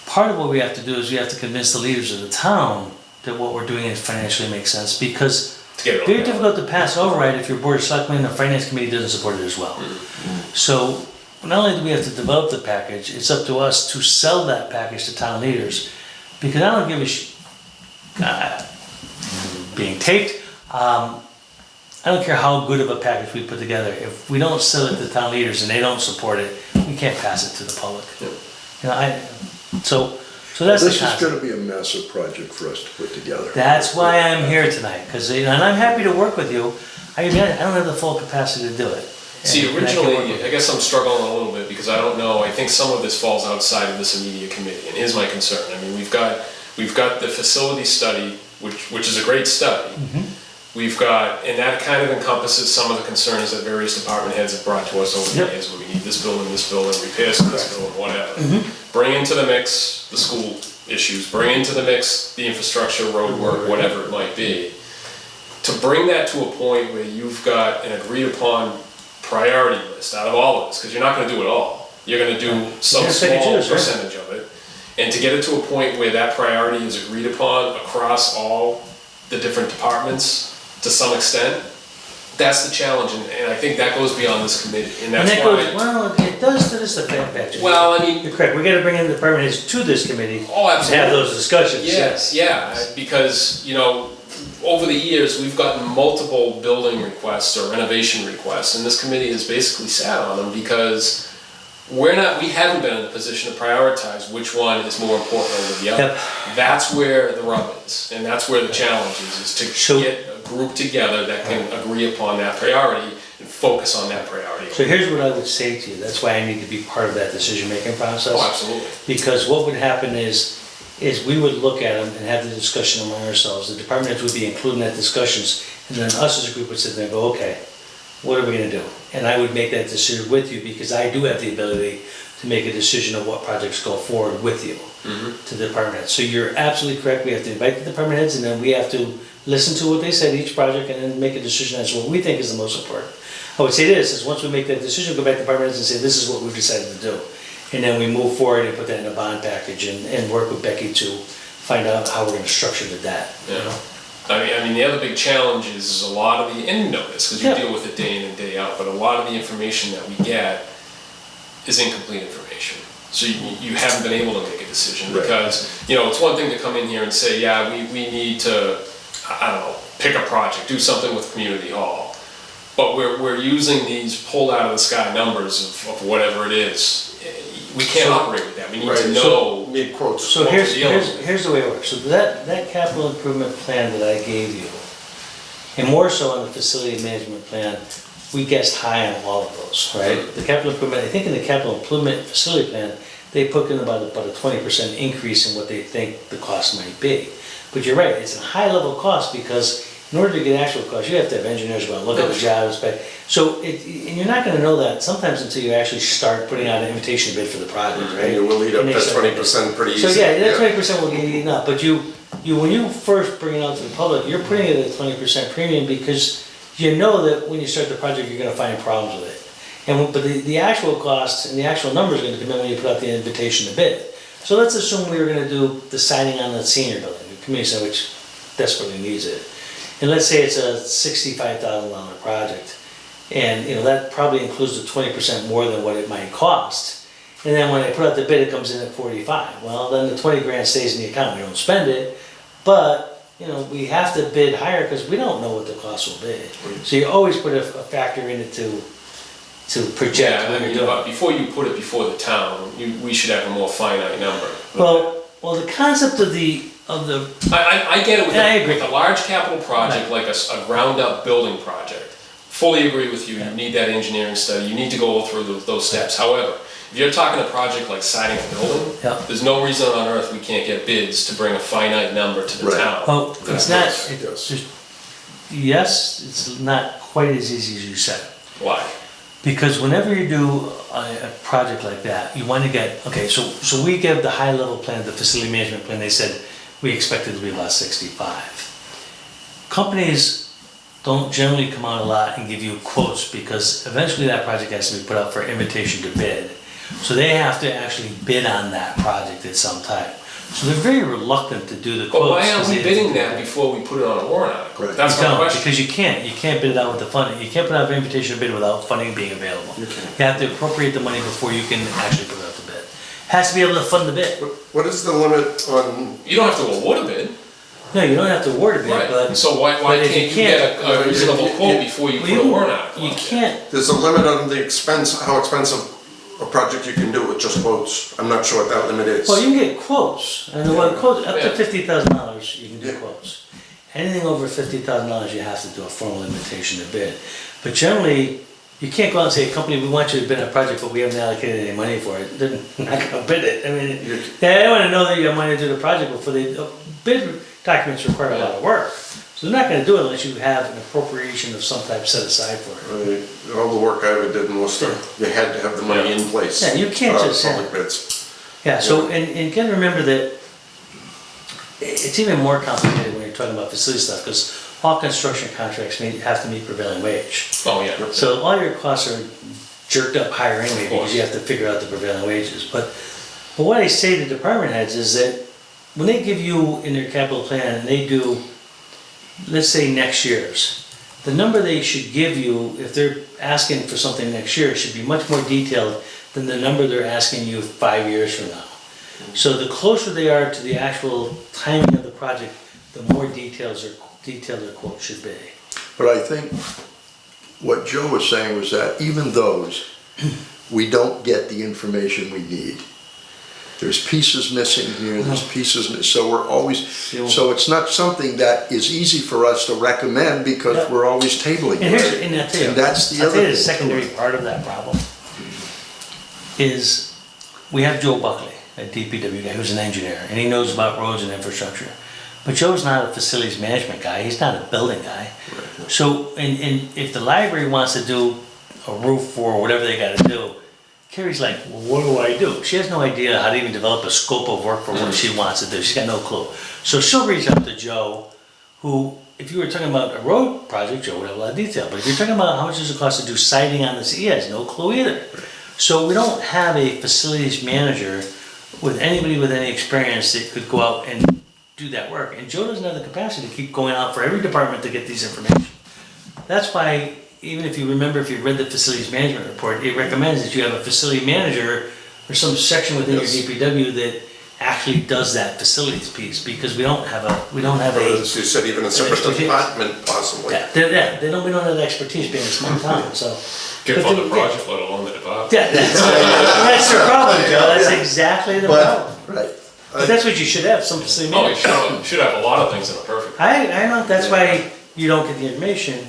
Part of what we have to do is we have to convince the leaders of the town that what we're doing financially makes sense, because To get it very all down. difficult to pass an override if your board of selectmen and the finance committee doesn't support it as well. So, not only do we have to develop the package, it's up to us to sell that package to town leaders, because I don't give a being taped, I don't care how good of a package we put together, if we don't sell it to town leaders and they don't support it, we can't pass it to the public. So that's the This is concept. gonna be a massive project for us to put together. That's why I'm here tonight, and I'm happy to work with you. I don't have the full capacity to do it. See, And I can work with originally, you. I guess I'm struggling a little bit because I don't know, I think some of this falls outside of this immediate committee, and here's my concern. I mean, we've got the facility study, which is a great study. We've got, and that kind of encompasses some of the concerns that various department heads have brought to us over the Yep. years, where we need this building, repairs to this building, whatever. Bring into the mix the school issues, bring into the mix the infrastructure, road work, whatever it might be. To bring that to a point where you've got an agreed upon priority list out of all of this, because you're not gonna do it all. You're gonna do some You're gonna pick and small choose, right? percentage of it. And to get it to a point where that priority is agreed upon across all the different departments to some extent, that's the challenge, and I think that goes beyond this committee, and And that's that goes, why. well, it does to this effect. Well, I mean, You're correct, we gotta bring in the department heads to this committee. Oh, And absolutely. have those discussions. Yes, yeah, because, over the years, we've gotten multiple building requests or renovation requests, and this committee has basically sat on them because we haven't been in a position to prioritize which one is more important over the other. Yep. That's where the rub is, and that's where the challenge is So- to get a group together that can agree upon that priority and focus on that priority. So here's what I would say to you, that's why I need to be part of that decision-making process. Oh, absolutely. Because what would happen is we would look at them and have the discussion among ourselves, the department heads would be including that discussions, and then us as a group would sit there and go, okay, what are we gonna do? And I would make that decision with you, because I do have the ability to make a decision of what projects go forward with you to the department heads. So you're absolutely correct, we have to invite the department heads, and then we have to listen to what they said, each project, and then make a decision as to what we think is the most important. I would say this, is once we make that decision, go back to the department heads and say, this is what we've decided to do. And then we move forward and put that in a bond package and work with Becky to find out how we're gonna structure the debt, you Yeah. know? I mean, the other big challenge is a lot of the, and you know this, because you Yeah. deal with it day in and day out, but a lot of the information that we get is incomplete information. So you haven't been able to make a decision, Right. because, you know, it's one thing to come in here and say, yeah, we need to, I don't know, pick a project, do something with community hall. But we're using these pulled out of the sky numbers of whatever it is. We can't operate with that, we need to Right, know. Need quotes. So What here's, we're dealing here's, with. here's the way it works. So that capital improvement plan that I gave you, and more so on the facility management plan, we guessed high on all of those, right? The capital improvement, I think in the capital improvement facility plan, they put in about a 20% increase in what they think the cost might be. But you're right, it's a high level cost, because in order to get actual cost, you have to have engineers go out and look at the jobs, but, so and you're not gonna know that sometimes until you actually start putting out an invitation bid for the project, right? And you will eat up And they that start- 20% pretty easy. So yeah, that 20% will get eaten up, but when you first bring it out to the public, you're putting it at a 20% premium, because you know that when you start the project, you're gonna find problems with it. But the actual cost and the actual numbers are gonna come in when you put out the invitation to bid. So let's assume we were gonna do the siding on the senior building, the community center, which desperately needs it. And let's say it's a $65,000 project, and, you know, that probably includes the 20% more than what it might cost. And then when I put out the bid, it comes in at 45. Well, then the 20 grand stays in the account, we don't spend it, but, you know, we have to bid higher because we don't know what the cost will be. So you always put a factor in it to project Yeah, what I you're mean, doing. but before you put it before the town, we should have a more finite number. Well, the concept of the, I get it with Yeah, I agree. with a large capital project, like a ground-up building project. Fully agree with you, you need that engineering study, you need to go through those steps. However, if you're talking a project like siding a building, Yeah. there's no reason on earth we can't get bids to bring a finite number to the Right. town. well, it's not, Yes, it's yes. just, yes, it's not quite as easy as you said. Why? Because whenever you do a project like that, you want to get, okay, so we give the high level plan, the facility management plan, they said we expect it to be about 65. Companies don't generally come out a lot and give you quotes, because eventually that project has to be put out for invitation to bid. So they have to actually bid on that project at some time. So they're very reluctant to do the quotes. But why aren't 'cause we they- bidding that before we put it on a warrant article? Right. That's You my don't, question. because you can't bid it out with the funding, you can't put out an invitation to bid without funding being available. You have to appropriate the money before you can actually put it out to bid. Has to be able to fund the bid. What is the limit on, You don't have to award a bid, No, you don't have to award a bid, right? but. So why but if can't you get a reasonable quote before you Well, put a warrant article You out there? can't, there's a limit on the expense, how expensive a project you can do with just quotes? I'm not sure what that limit is. well, you can get quotes, and what quotes, up to Yeah. $50,000, you can do Yeah. quotes. Anything over $50,000, you have to do a formal invitation to bid. But generally, you can't go out and say, company, we want you to bid on a project, but we haven't allocated any money for it, they're not gonna bid it. I mean, they wanna know that you have money to do the project before they, bid documents require a lot of work. So they're not gonna do it unless you have an appropriation of some type set aside for it. Right. All the work I ever did in Worcester, you had to have the money in place. Yeah, you can't just, yeah. Public bids. Yeah, so, and you gotta remember that it's even more complicated when you're talking about facility stuff, because all construction contracts have to meet prevailing wage. Oh, yeah. So all your costs are jerked up higher anyway, Of course. because you have to figure out the prevailing wages. But what I say to department heads is that when they give you in their capital plan, and they do, let's say next year's, the number they should give you, if they're asking for something next year, should be much more detailed than the number they're asking you 5 years from now. So the closer they are to the actual timing of the project, the more detailed their quote should be. But I think what Joe was saying was that even those, we don't get the information we need. There's pieces missing here, there's pieces, so we're always, so it's not something that is easy for us to recommend because Yeah. we're always tabling And here's, it. and I'll tell you, And that's the I'll other tell you the thing. secondary part of that problem is we have Joe Buckley, a DPW guy who's an engineer, and he knows about roads and infrastructure. But Joe's not a facilities management guy, he's not a building guy. So, and if the library wants to do a roof or whatever they gotta do, Carrie's like, well, what do I do? She has no idea how to even develop a scope of work for what she wants to do, she's got no clue. So she'll reach out to Joe, who, if you were talking about a road project, Joe would have a lot of detail, but if you're talking about how much does it cost to do siding on this, he has no clue either. So we don't have a facilities manager with anybody with any experience that could go out and do that work. And Joe doesn't have the capacity to keep going out for every department to get these information. That's why, even if you remember, if you read the facilities management report, it recommends that you have a facility manager or some section within your DPW that actually does that facilities piece, because we don't have Or a. as you said, even a separate expertise. department possibly. We don't have the expertise being a small town, so. Get But for the yeah. project, let alone the department. Yeah, that's the problem, Joe, that's exactly the problem. But, right. But that's what you should have, some facility Oh, you manager. should have a lot of things in a perfect. I know, that's why you don't get the information,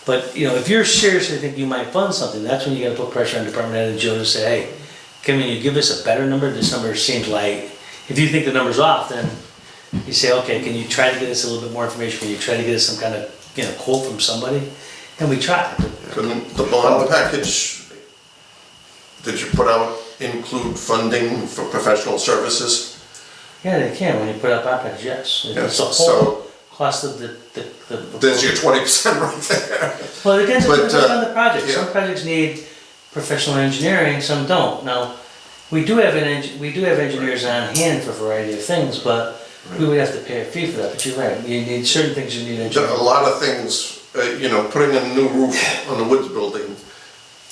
but, you know, if you're seriously think you might fund something, that's when you gotta put pressure on department head and Joe to say, hey, can you give us a better number, this number seems light. If you think the number's off, then you say, okay, can you try to get us a little bit more information, can you try to get us some kind of, you know, quote from somebody? And we try. Couldn't the bond package that you put out include funding for professional services? Yeah, they can, when you put up OPEX, yes. It's Yes, the whole so- cost of the. There's your 20% right there. Well, it depends But, on the project. yeah. Some projects need professional engineering, some don't. Now, we do have engineers on hand for a variety of things, but we would have to pay a fee for that, but you're right. You need certain things, you need A engineers. lot of things, you know, putting a new roof on the Woods building,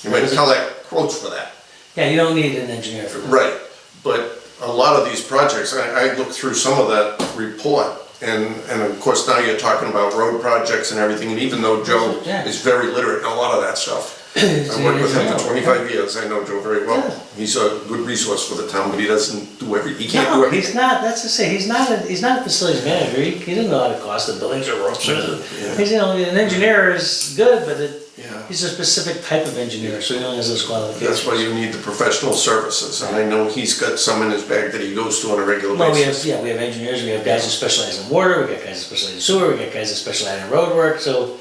you might collect quotes for that. Yeah, you don't need an engineer for that. Right, but a lot of these projects, I looked through some of that report, and of course now you're talking about road projects and everything, and even though Joe Yeah. is very literate in a lot of that stuff. I worked with him for 25 years, I know Joe very well. He's a good resource for the town, but he doesn't do he can't do No, everything. he's not, that's to say, he's not a facilities manager, he doesn't know how to cost the buildings or ropes or anything. Yeah. He's, you know, an engineer is good, but Yeah. he's a specific type of engineer, so he only has those qualifications. That's why you need the professional services, and I know he's got some in his bag that he goes to on a regular Well, basis. we have engineers, we have guys who specialize in water, we got guys that specialize in sewer, we got guys that specialize in road work, so,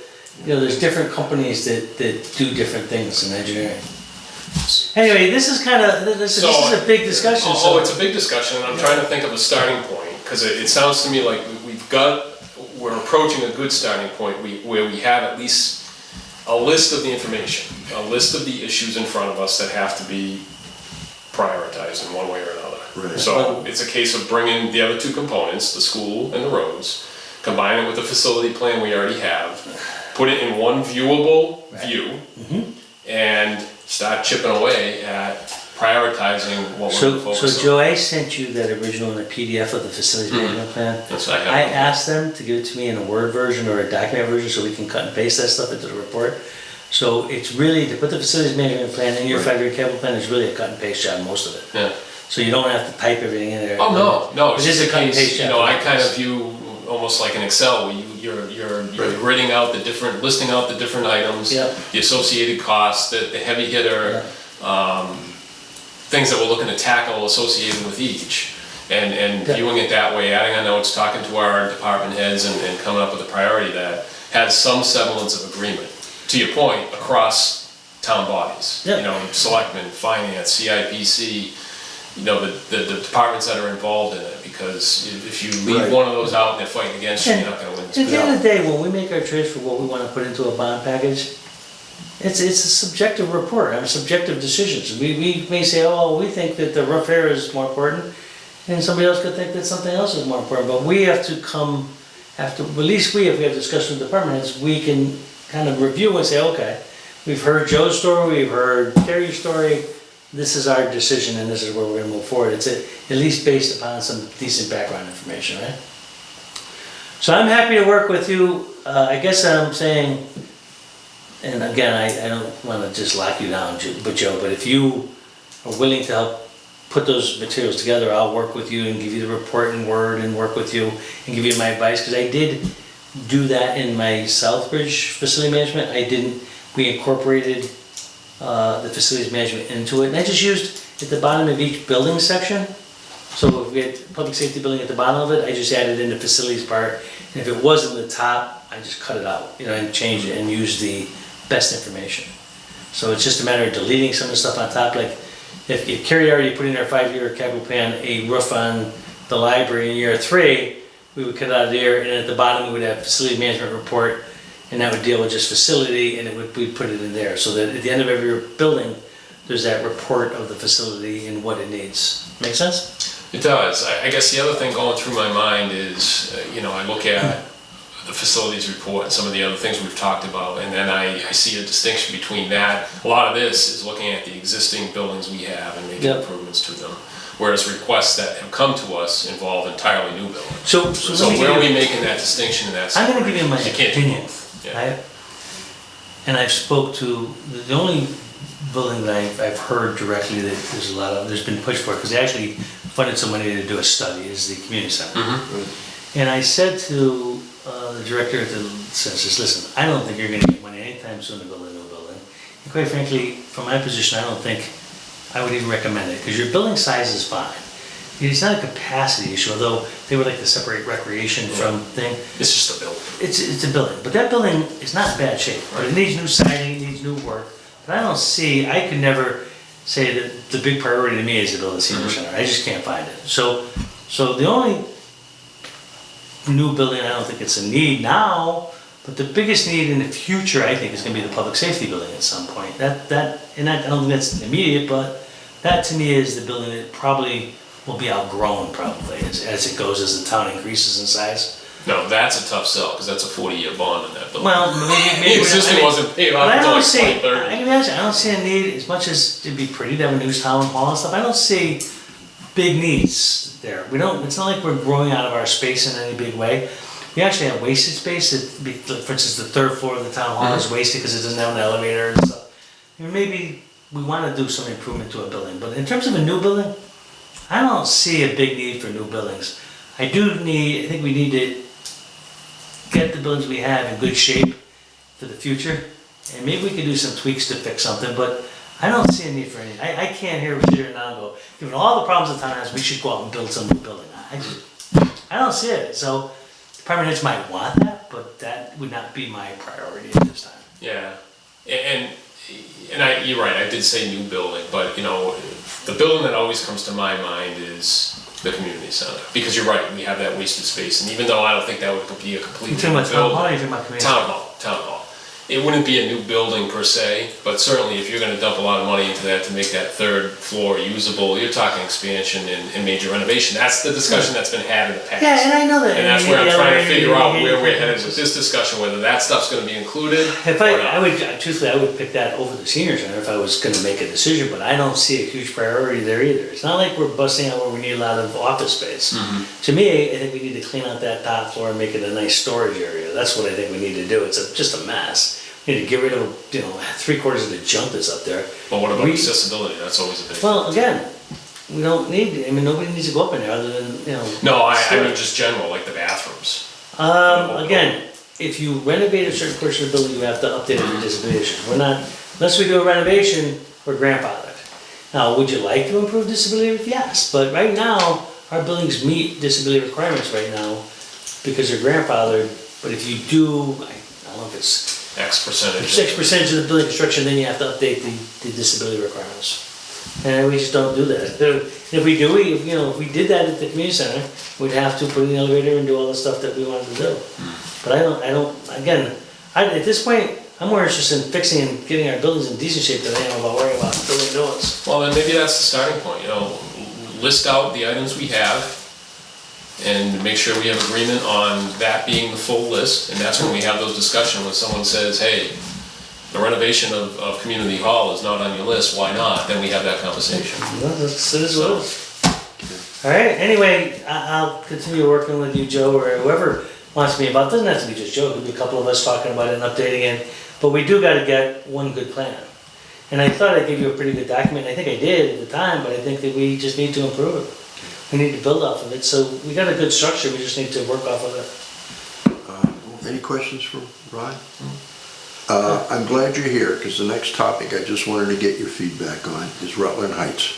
you know, there's different companies that do different things in engineering. Anyway, this is kind of, this is a big discussion, so. Oh, it's a big discussion, and I'm trying to think of a starting point, because it sounds to me like we're approaching a good starting point, where we have at least a list of the information, a list of the issues in front of us that have to be prioritized in one way or another. Right. So it's a case of bringing the other two components, the school and the roads, combine it with the facility plan we already have, put it in one viewable view, and start chipping away at prioritizing what we're So focused on. Joe, I sent you that original in a PDF of the facilities management plan. That's what I have. I asked them to give it to me in a Word version or a document version so we can cut and paste that stuff into the report. So it's really, to put the facilities management plan in your 5-year capital plan is really a cut and paste job, most of it. Yeah. So you don't have to type everything in there. Oh, no, it's It is just a cut and paste case, job. you know, I kind of view almost like an Excel, where you're listing out the different items, Yeah. the associated costs, the heavy hitter, things that we're looking to tackle associated with each. And Yeah. viewing it that way, adding on notes, talking to our department heads and coming up with a priority that has some semblance of agreement. To your point, across town bodies, Yeah. you know, selectmen, finance, CIPC, you know, the departments that are involved in it, because if you leave Right. one of those out and they're fighting against you, you're not gonna win At this the battle. end of the day, when we make our trades for what we wanna put into a bond package, it's a subjective report, I mean, subjective decisions. We may say, oh, we think that the rough area is more important, and somebody else could think that something else is more important, but we have to come, at least if we have discussion with department heads, we can kind of review and say, okay, we've heard Joe's story, we've heard Terry's story, this is our decision and this is where we're gonna move forward. It's at least based upon some decent background information, right? So I'm happy to work with you. I guess I'm saying, and again, I don't wanna just lock you down, but Joe, but if you are willing to help put those materials together, I'll work with you and give you the report in Word and work with you and give you my advice, because I did do that in my Southbridge facility management. We incorporated the facilities management into it, and I just used at the bottom of each building section, So if we had public safety building at the bottom of it, I just added in the facilities part. And if it was in the top, I just cut it out, and change it and use the best information. So it's just a matter of deleting some of the stuff on top, like if Carrie already put in our 5-year capital plan, a roof on the library in year 3, we would cut it out of there, and at the bottom we would have facility management report, and that would deal with just facility, and we'd put it in there, so that at the end of every building, there's that report of the facility and what it needs. Make sense? It does. I guess the other thing going through my mind is, I look at the facilities report and some of the other things we've talked about, and then I see a distinction between that. A lot of this is looking at the existing buildings we have and making Yep. improvements to them, whereas requests that have come to us involve entirely new buildings. So So let me where are give we you, making that distinction in that? I'm gonna give you my separation? You can't do opinion. both. Yeah. And I've spoke to, the only building that I've heard directly that there's been push for, because they actually funded some money to do a study, is the community center. And I said to the director of the census, listen, I don't think you're gonna get money anytime soon to build a new building. And quite frankly, from my position, I don't think I would even recommend it, because your building size is fine. It's not a capacity issue, although they would like to separate recreation from thing. It's just a building. It's a building, but that building is not in bad shape. But it needs new siding, it needs new work. But I could never say that the big priority to me is to build a senior center. I just can't find it. So the only new building, I don't think it's a need now, but the biggest need in the future, I think, is gonna be the public safety building at some point. I don't think that's immediate, but that to me is the building that probably will be outgrown probably as it goes, as the town increases in size. No, that's a tough sell, because that's a 40-year bond in that building. Well, maybe. The existing wasn't paid But off I until don't like see, 2030. I can be honest, I don't see a need, as much as it'd be pretty to have a new town hall and stuff, I don't see big needs there. It's not like we're growing out of our space in any big way. We actually have wasted space, for instance, the 3rd floor of the town hall is wasted because it doesn't have an elevator and stuff. Maybe we wanna do some improvement to a building, but in terms of a new building, I don't see a big need for new buildings. I think we need to get the buildings we have in good shape for the future, and maybe we can do some tweaks to fix something, but I don't see a need for any. I can't hear Richard now go, given all the problems the town has, we should go out and build some new building. I don't see it, so department heads might want that, but that would not be my priority at this time. Yeah, and you're right, I did say new building, but the building that always comes to my mind is the community center, because you're right, we have that wasted space, and even though I don't think that would be a complete You new talking about town hall or building. you talking about community? Town hall. It wouldn't be a new building per se, but certainly if you're gonna dump a lot of money into that to make that 3rd floor usable, you're talking expansion and major renovation. That's the discussion that's been had in the past. Yeah, and I know that. And that's where I'm trying to figure out where we're headed with this discussion, whether that stuff's gonna be included If or I not. truthfully, I would pick that over the senior center if I was gonna make a decision, but I don't see a huge priority there either. It's not like we're busting out where we need a lot of office space. To me, I think we need to clean out that top floor and make it a nice storage area. That's what I think we need to do. It's just a mess. We need to get rid of, 3/4 of the junk that's up there. But what about We- accessibility? That's always a big. Well, again, we don't need, nobody needs to go up in there other than, No, I storage. mean just general, like the bathrooms. Again, if you renovate a certain portion of the building, you have to update it with disability issues. We're not, unless we do a renovation, we're grandfathered. Now, would you like to improve disability? Yes, but right now, our buildings meet disability requirements right now because they're grandfathered. But if you do, I don't know if it's X percentage. 6% of the building construction, then you have to update the disability requirements. And we just don't do that. If we do, if we did that at the community center, we'd have to put in the elevator and do all the stuff that we wanted to do. But at this point, I'm more interested in fixing and getting our buildings in decent shape than I am about worrying about building new ones. Well, then maybe that's the starting point, list out the items we have and make sure we have agreement on that being the full list, and that's when we have those discussions when someone says, hey, the renovation of community hall is not on your list, why not? Then we have that conversation. Well, it is what it is. All right, anyway, I'll continue working with you, Joe, or whoever wants me about, it doesn't have to be just Joe, it could be a couple of us talking about it and updating it, but we do gotta get one good plan. And I thought I gave you a pretty good document, I think I did at the time, but I think that we just need to improve it. We need to build off of it, so we got a good structure, we just need to work off of it. Any questions for Rod? I'm glad you're here, because the next topic I just wanted to get your feedback on is Rutland Heights.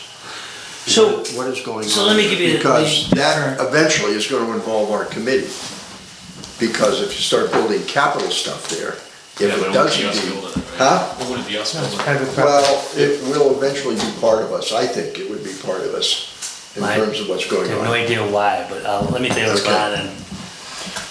So- What is going on? so let me give you the- Because the that current- eventually is gonna involve our committee. Because if you start building capital stuff there, if Yeah, but it it wouldn't does be us indeed. building it, right? Huh? It wouldn't be us No, it's building it. private property. Well, it will eventually be part of us. I think it would be part of us in Mine- terms of what's I going have no on. idea why, but let me tell you what's Okay. going on.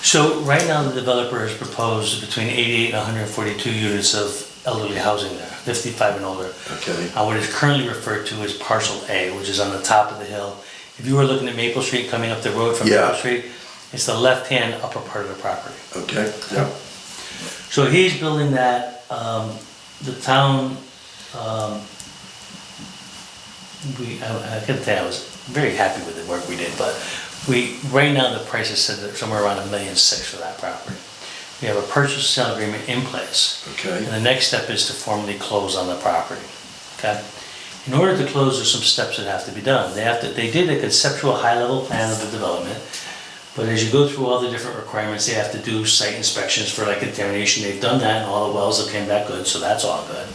So right now, the developer has proposed between 88 and 142 units of elderly housing there, 55 and older. Okay, What is currently referred to as parcel A, which is on the top of the hill. If you were looking at Maple Street, coming up the road from Yeah. Maple Street, it's the left-hand upper part of the property. okay, yeah, So he's building that, the town, I can tell I was very happy with the work we did, but right now the price is set at somewhere around $1.6 million for that property. We have a purchase sale agreement in place. okay, And the next step is to formally close on the property, okay? In order to close, there's some steps that have to be done. They did a conceptual high-level plan of the development, but as you go through all the different requirements, they have to do site inspections for like contamination. They've done that, and all the wells have came back good, so that's all good.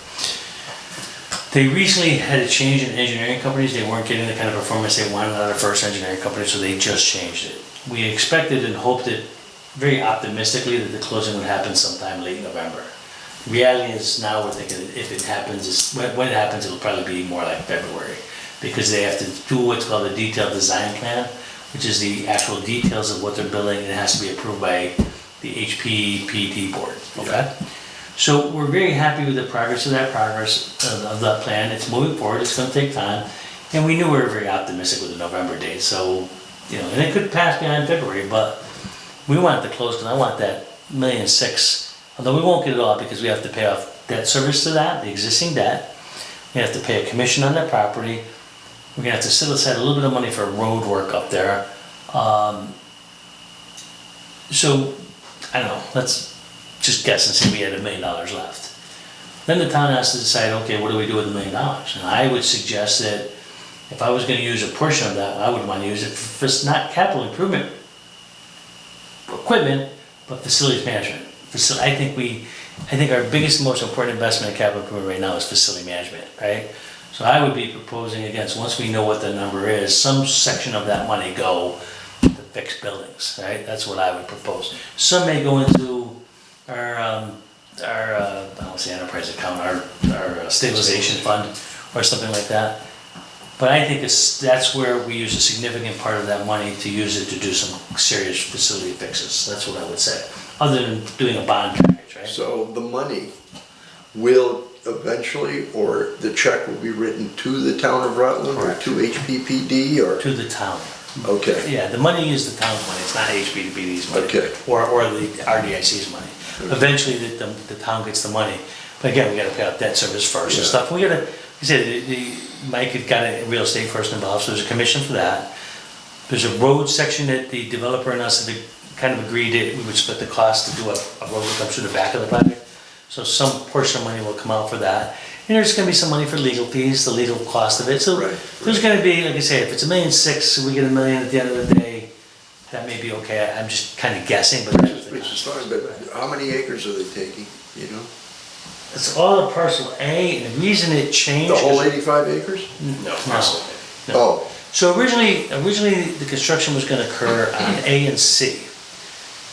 They recently had a change in engineering companies. They weren't getting the kind of performance they wanted out of first engineering company, so they just changed it. We expected and hoped it very optimistically that the closing would happen sometime late November. Reality is now we're thinking if it happens, when it happens, it'll probably be more like February, because they have to do what's called a detailed design plan, which is the actual details of what they're building, and it has to be approved by the HPPD board, okay? So we're very happy with the progress of that plan. It's moving forward, it's gonna take time, and we knew we were very optimistic with the November date, so, and it could pass behind February, but we want it to close, because I want that $1.6 million, although we won't get it all because we have to pay off debt service to that, the existing debt. We have to pay a commission on that property. We're gonna have to set aside a little bit of money for road work up there. So, I don't know, let's just guess and say we had $1 million left. Then the town has to decide, okay, what do we do with $1 million? And I would suggest that if I was gonna use a portion of that, I would wanna use it for, not capital improvement equipment, but facilities management. I think our biggest, most important investment in capital improvement right now is facility management, right? So I would be proposing against, once we know what the number is, some section of that money go to fix buildings, right? That's what I would propose. Some may go into our I don't say enterprise account, our stabilization fund or something like that. But I think that's where we use a significant part of that money to use it to do some serious facility fixes. That's what I would say, other than doing a bond package, right? so the money will eventually, or the check will be written to the town of Rutland or Correct. to HPPD or? To the town. Okay, Yeah, the money is the town's money, it's not HBDB's money. Okay. Or the RDIC's money. Eventually, the town gets the money, but again, we gotta pay out debt service first and Yeah. stuff. We gotta, like I said, Mike had got a real estate first involved, so there's a commission for that. There's a road section that the developer and us have kind of agreed that we would split the cost to do a road that comes through the back of the project. So some portion of money will come out for that. And there's gonna be some money for legal fees, the legal cost of it. So Right, there's gonna be, like I say, if it's $1.6 million, we get $1 million at the end of the day, that may be okay. I'm just kind of guessing, but that's the which is cost. fine, but how many acres are they taking, you know? It's all a parcel A, and the reason it changed. The whole 85 acres? No, No. parcel. No. Oh, So originally the construction was gonna occur on A and C,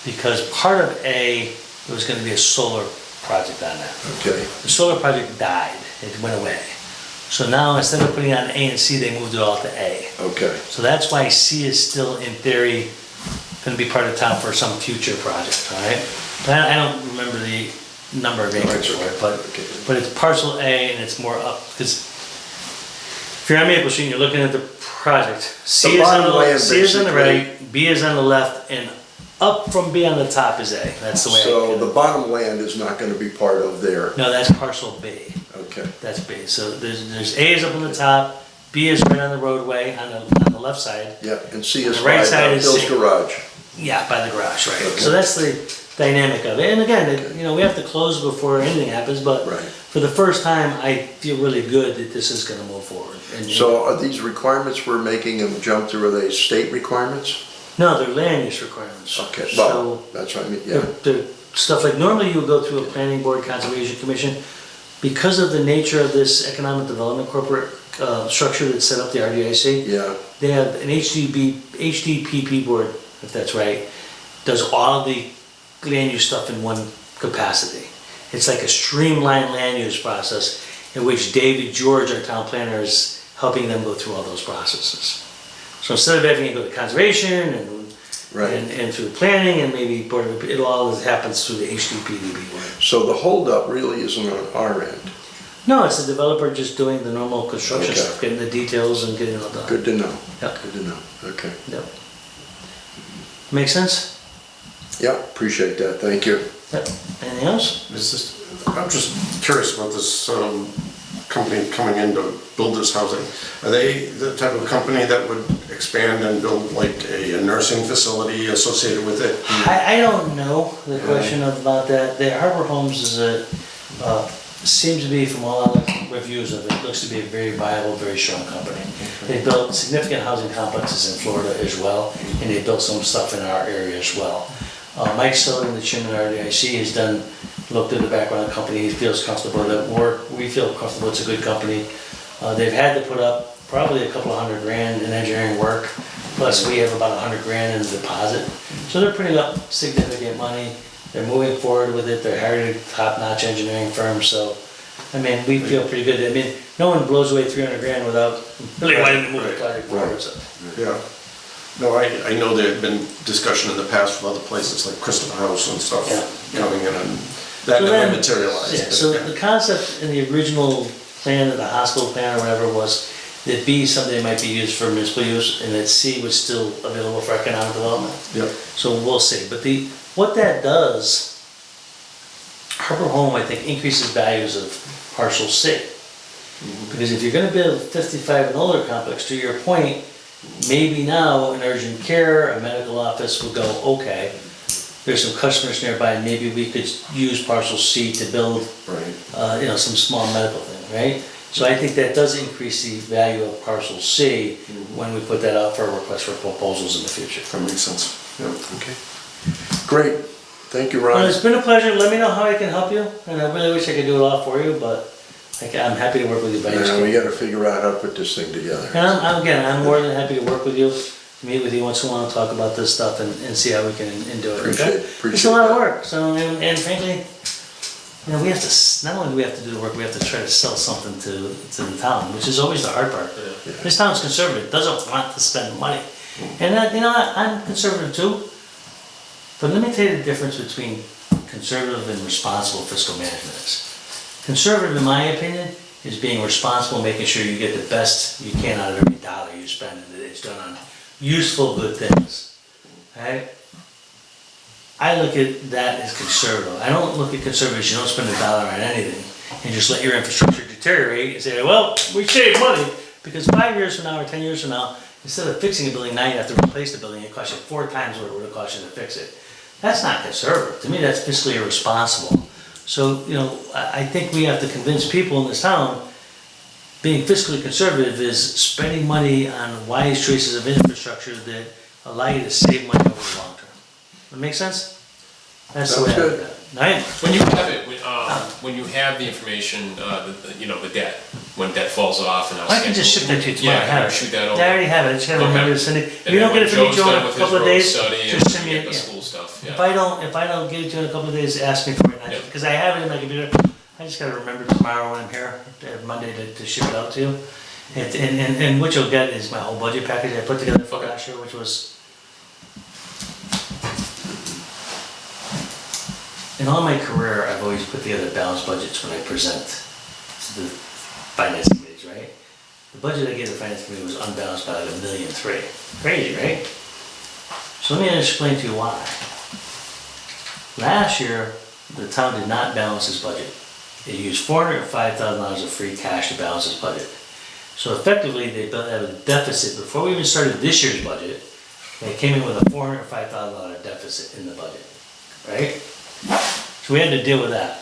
because part of A, there was gonna be a solar project on that. okay, The solar project died, it went away. So now, instead of putting it on A and C, they moved it all to A. okay, So that's why C is still, in theory, gonna be part of town for some future project, all right? But I don't remember the number of acres for it, Okay. but it's parcel A and it's more up, because if you're on Maple Street and you're looking at the project, C is on bottom the, land, C is on the basically. right, B is on the left, and up from B on the top is A. That's the way I so can. the bottom land is not gonna be part of their, No, that's parcel B. okay, That's B. So there's A is up on the top, B is right on the roadway on the left side. yeah, and C On is the right by side is Bill's C. garage. Yeah, by the garage, right. Okay. So that's the dynamic of it. And again, we have to close before anything happens, but Right. for the first time, I feel really good that this is gonna move forward. And- So are these requirements we're making them jump through, are they state requirements? No, they're land use requirements. Okay, So well, that's what I mean, yeah, they're stuff like, normally you would go through a planning board, conservation commission. Because of the nature of this economic development structure that's set up, the RDIC. Yeah, They have an HDPP board, if that's right, does all of the land use stuff in one capacity. It's like a streamlined land use process in which David George, our town planner, is helping them go through all those processes. So instead of having to go to conservation right. and through planning and maybe board of, it all happens through the HDPP board. So the holdup really isn't on our end. No, it's the developer just doing the normal construction Okay. stuff, getting the details and getting it all done. Good to know. Yep. Good to know, okay. Yep. Make sense? Yeah, appreciate that, thank you. Yep. Anything else? I'm just curious about this company coming in to build this housing. Are they the type of company that would expand and build like a nursing facility associated with it? I don't know the question about that. The Harbor Homes is seems to be, from all other reviews of it, looks to be a very viable, very strong company. They built significant housing complexes in Florida as well, and they built some stuff in our area as well. Mike Sullivan, the chairman of RDIC, has looked at the background of the company. He feels comfortable that we feel comfortable it's a good company. They've had to put up probably a couple of $100,000 in engineering work, plus we have about $100,000 in deposit. So they're putting up significant money. They're moving forward with it. They're hiring a top-notch engineering firm, so, I mean, we feel pretty good. I mean, no one blows away $300,000 without really wanting to move the project forward, so. Yeah. No, I know there had been discussion in the past from other places like Crystal House and stuff coming in, and that So never then- materialized. Yeah, so the concept in the original plan, of the hospital plan or whatever, was that B, someday might be used for municipal use, and that C was still available for economic development. Yep. So we'll see, but what that does, Harbor Home, I think, increases values of parcel C. Because if you're gonna build 55 and older complex, to your point, maybe now an urgent care, a medical office would go, okay, there's some customers nearby, maybe we could use parcel C to build, Right. some small medical thing, right? So I think that does increase the value of parcel C when we put that out for a request for proposals in the future. That makes sense. Yep. Okay. Great, thank you, Well, Ron. it's been a pleasure. Let me know how I can help you, and I really wish I could do it all for you, but I'm happy to work with you by any Now, we stretch. gotta figure out how to put this thing together. And I'm more than happy to work with you, meet with you once in a while, talk about this stuff and see how we can do it. Okay? Appreciate It's a lot of that. work, so, and frankly, we have to, not only do we have to do the work, we have to try to sell something to the town, which is always the hard part. This town's conservative, doesn't want to spend money. And I'm conservative too, but let me tell you the difference between conservative and responsible fiscal management is. Conservative, in my opinion, is being responsible, making sure you get the best you can out of every dollar you spend, and that it's done on useful, good things. Right? I look at that as conservative. I don't look at conservative as you don't spend a dollar on anything and just let your infrastructure deteriorate and say, well, we saved money, because 5 years from now or 10 years from now, instead of fixing a building, now you have to replace the building. It costs you 4 times what it would have cost you to fix it. That's not conservative. To me, that's fiscally irresponsible. So, I think we have to convince people in this town, being fiscally conservative is spending money on wise choices of infrastructure that allow you to save money over the long term. That make sense? That's the way I Sounds look at it. Right? When you have it, when you have the information, the debt, when debt falls off and I can just ship that to you tomorrow. I Yeah, have can it. you shoot that I over? already have it. I just gotta remember to send it. If And you then don't get when it from me, Joe's Joe, done in a with his couple of road days, study and just send you me get it. the Yeah. school stuff, If yeah. I don't get it to you in a couple of days, ask me for it, Yeah. because I have it in my computer. I just gotta remember tomorrow when I'm here, Monday, to ship it out to you. And what you'll get is my whole budget package I put together for Okay. last year, which was, in all my career, I've always put together balanced budgets when I present to the finance committees, right? The budget I gave the finance committee was unbalanced by like $1.3 million. Crazy, right? So let me explain to you why. Last year, the town did not balance its budget. It used $405,000 of free cash to balance its budget. So effectively, they have a deficit. Before we even started this year's budget, they came in with a $405,000 deficit in the budget, right? So we had to deal with that.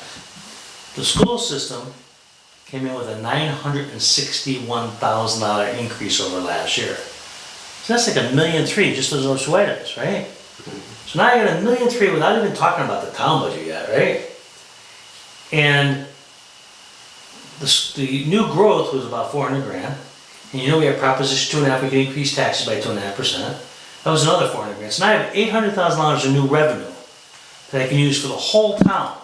The school system came in with a $961,000 increase over last year. So that's like $1.3 million just those two items, right? So now you got $1.3 million without even talking about the town budget yet, right? And the new growth was about 400 grand. And you know we have Proposition 2.5, we can increase taxes by 2.5%. That was another 400 grand. So now I have $800,000 in new revenue that I can use for the whole town.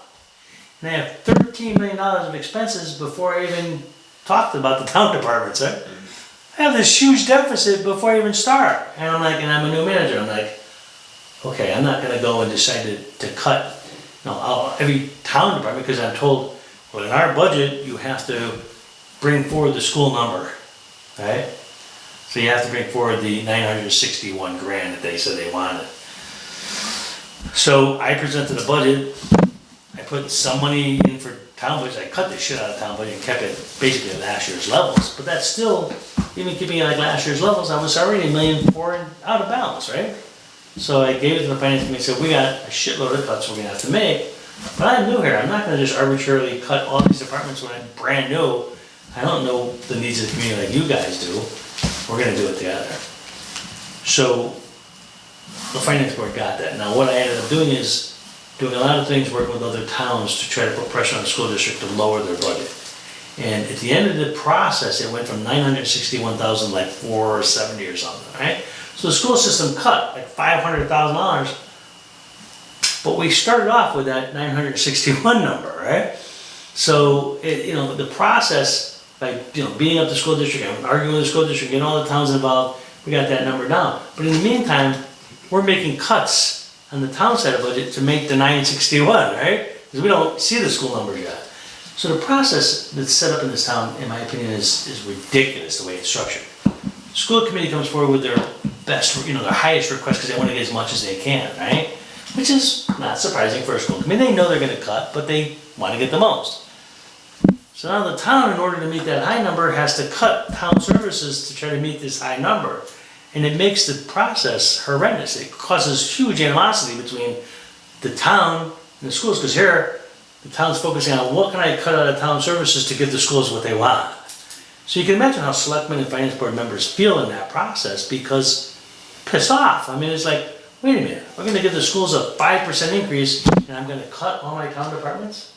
And I have $13 million of expenses before I even talked about the town departments, right? I have this huge deficit before I even start. And I'm like, and I'm a new manager, I'm like, okay, I'm not gonna go and decide to cut, every town department, because I'm told, well, in our budget, you have to bring forward the school number, right? So you have to bring forward the 961 grand that they said they wanted. So I presented a budget, I put some money in for town budget, I cut the shit out of town budget and kept it basically at last year's levels, but that's still, even keeping it like last year's levels, I was already $1.4 million out of balance, right? So I gave it to the finance committee, said, we got a shitload of cuts we're gonna have to make, but I'm new here, I'm not gonna just arbitrarily cut all these departments when I'm brand new. I don't know the needs of the community like you guys do, we're gonna do it together. So the finance board got that. Now what I ended up doing is doing a lot of things, working with other towns to try to put pressure on the school district to lower their budget. And at the end of the process, it went from 961,000 like 470 or something, right? So the school system cut like $500,000, but we started off with that 961 number, right? So the process, by beating up the school district and arguing with the school district, getting all the towns involved, we got that number down. But in the meantime, we're making cuts on the town side of budget to make the 961, right? Because we don't see the school numbers yet. So the process that's set up in this town, in my opinion, is ridiculous the way it's structured. School committee comes forward with their best, their highest request because they want to get as much as they can, right? Which is not surprising for a school committee. They know they're going to cut, but they want to get the most. So now the town, in order to meet that high number, has to cut town services to try to meet this high number. And it makes the process horrendous. It causes huge animosity between the town and the schools, because here, the town's focusing on what can I cut out of town services to give the schools what they want. So you can imagine how selectmen and finance board members feel in that process, because pissed off. I mean, it's like, wait a minute, we're gonna give the schools a 5% increase and I'm gonna cut all my town departments?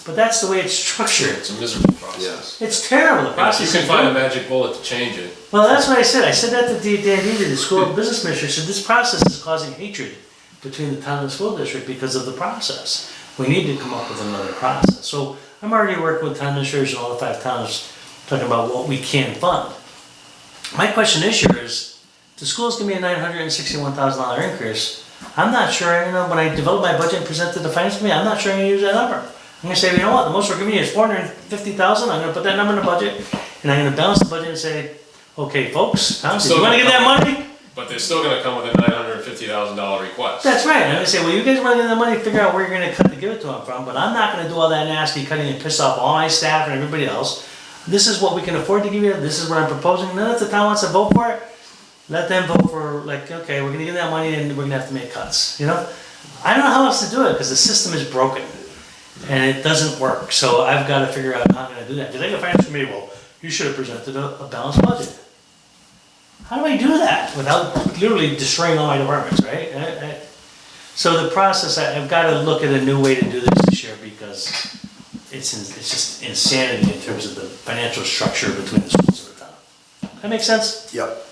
But that's the way it's structured. It's a miserable process. It's terrible, the And if process. you can find a magic bullet to change it, Well, that's what I said. I said that to Dan Edy, the school business administrator. I said, this process is causing hatred between the town and the school district because of the process. We need to come up with another process. So I'm already working with town administrators in all the 5 towns, talking about what we can fund. My question this year is, the schools give me a $961,000 increase. I'm not sure, when I develop my budget and present to the finance committee, I'm not sure I'm gonna use that number. I'm gonna say, you know what, the most we're giving you is $450,000, I'm gonna put that number in the budget, and I'm gonna balance the budget and say, okay, folks, Tom, do you wanna get that money? but they're still gonna come with a $950,000 request. That's right, I'm gonna say, well, you guys wanna get that money, figure out where you're gonna cut to give it to them from, but I'm not gonna do all that nasty cutting and piss off all my staff and everybody else. This is what we can afford to give you, this is what I'm proposing, and then if the town wants to vote for it, let them vote for, like, okay, we're gonna give that money and we're gonna have to make cuts, I don't know how else to do it, because the system is broken, and it doesn't work, so I've gotta figure out how I'm gonna do that, because I get finance committee, well, you should have presented a balanced budget. How do I do that without literally destroying all my departments, right? So the process, I've gotta look at a new way to do this year, because it's just insanity in terms of the financial structure between the schools of the town. That makes sense? Yep.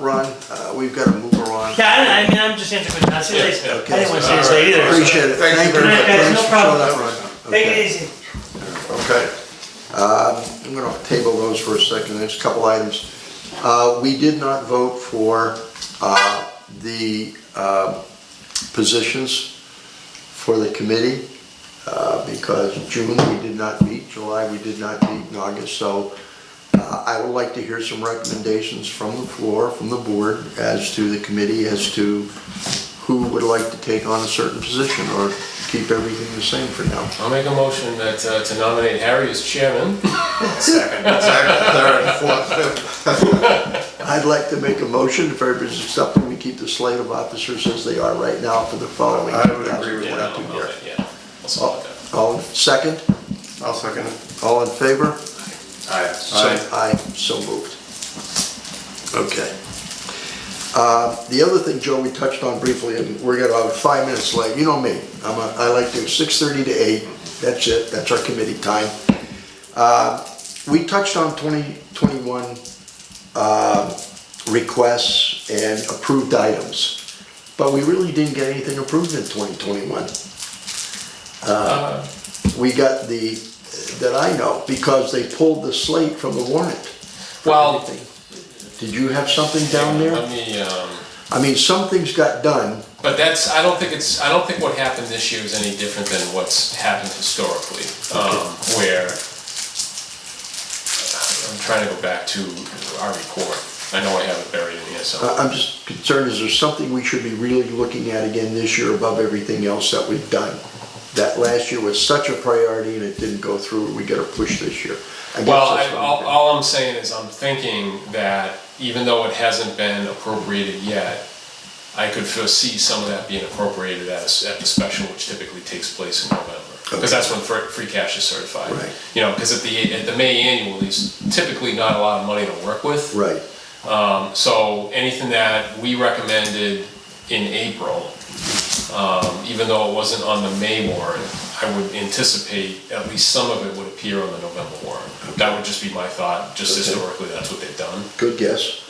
Ron, we've got to move on. Yeah, I'm just answering questions. I didn't want to say this All right. either. Appreciate it. Thank you very much. Guys, no Thanks for problem. showing up, Ron. Take it Okay. easy. Okay. I'm gonna table those for a second, there's a couple items. We did not vote for the positions for the committee because June we did not meet, July we did not meet, in August, so I would like to hear some recommendations from the floor, from the board, as to the committee, as to who would like to take on a certain position or keep everything the same for now. I'll make a motion that, to nominate Harry as chairman. Second, third, fourth, fifth. I'd like to make a motion, if everybody's accepting, we keep the slate of officers as they are right now for the following. I would agree with Yeah, that. I'll nominate, yeah. I'll support that. All, second, I'll second it. all in favor? Aye. Aye, so moved. Okay. The other thing, Joe, we touched on briefly, and we're about 5 minutes late, you know me, I like to 6:30 to 8, that's it, that's our committee time. we touched on 2021 requests and approved items, but we really didn't get anything approved in 2021. We got that I know, because they pulled the slate from the warrant. for Well- anything. Did you have something down there? Let me, I mean, some things got done. but I don't think what happened this year is any different than what's happened historically, where, I'm trying to go back to our report. I know I have it buried in here, so. I'm just concerned, is there something we should be really looking at again this year above everything else that we've done? That last year was such a priority and it didn't go through, we gotta push this year. I guess Well, that's what I'm thinking. all I'm saying is I'm thinking that even though it hasn't been appropriated yet, I could foresee some of that being appropriated at the special, which typically takes place in November. Because that's when free cash is certified. Right. You know, because at the May annual, there's typically not a lot of money to work with. Right, So anything that we recommended in April, even though it wasn't on the May warrant, I would anticipate at least some of it would appear on the November warrant. That would just be my thought, just Okay. historically, that's what they've done. good guess.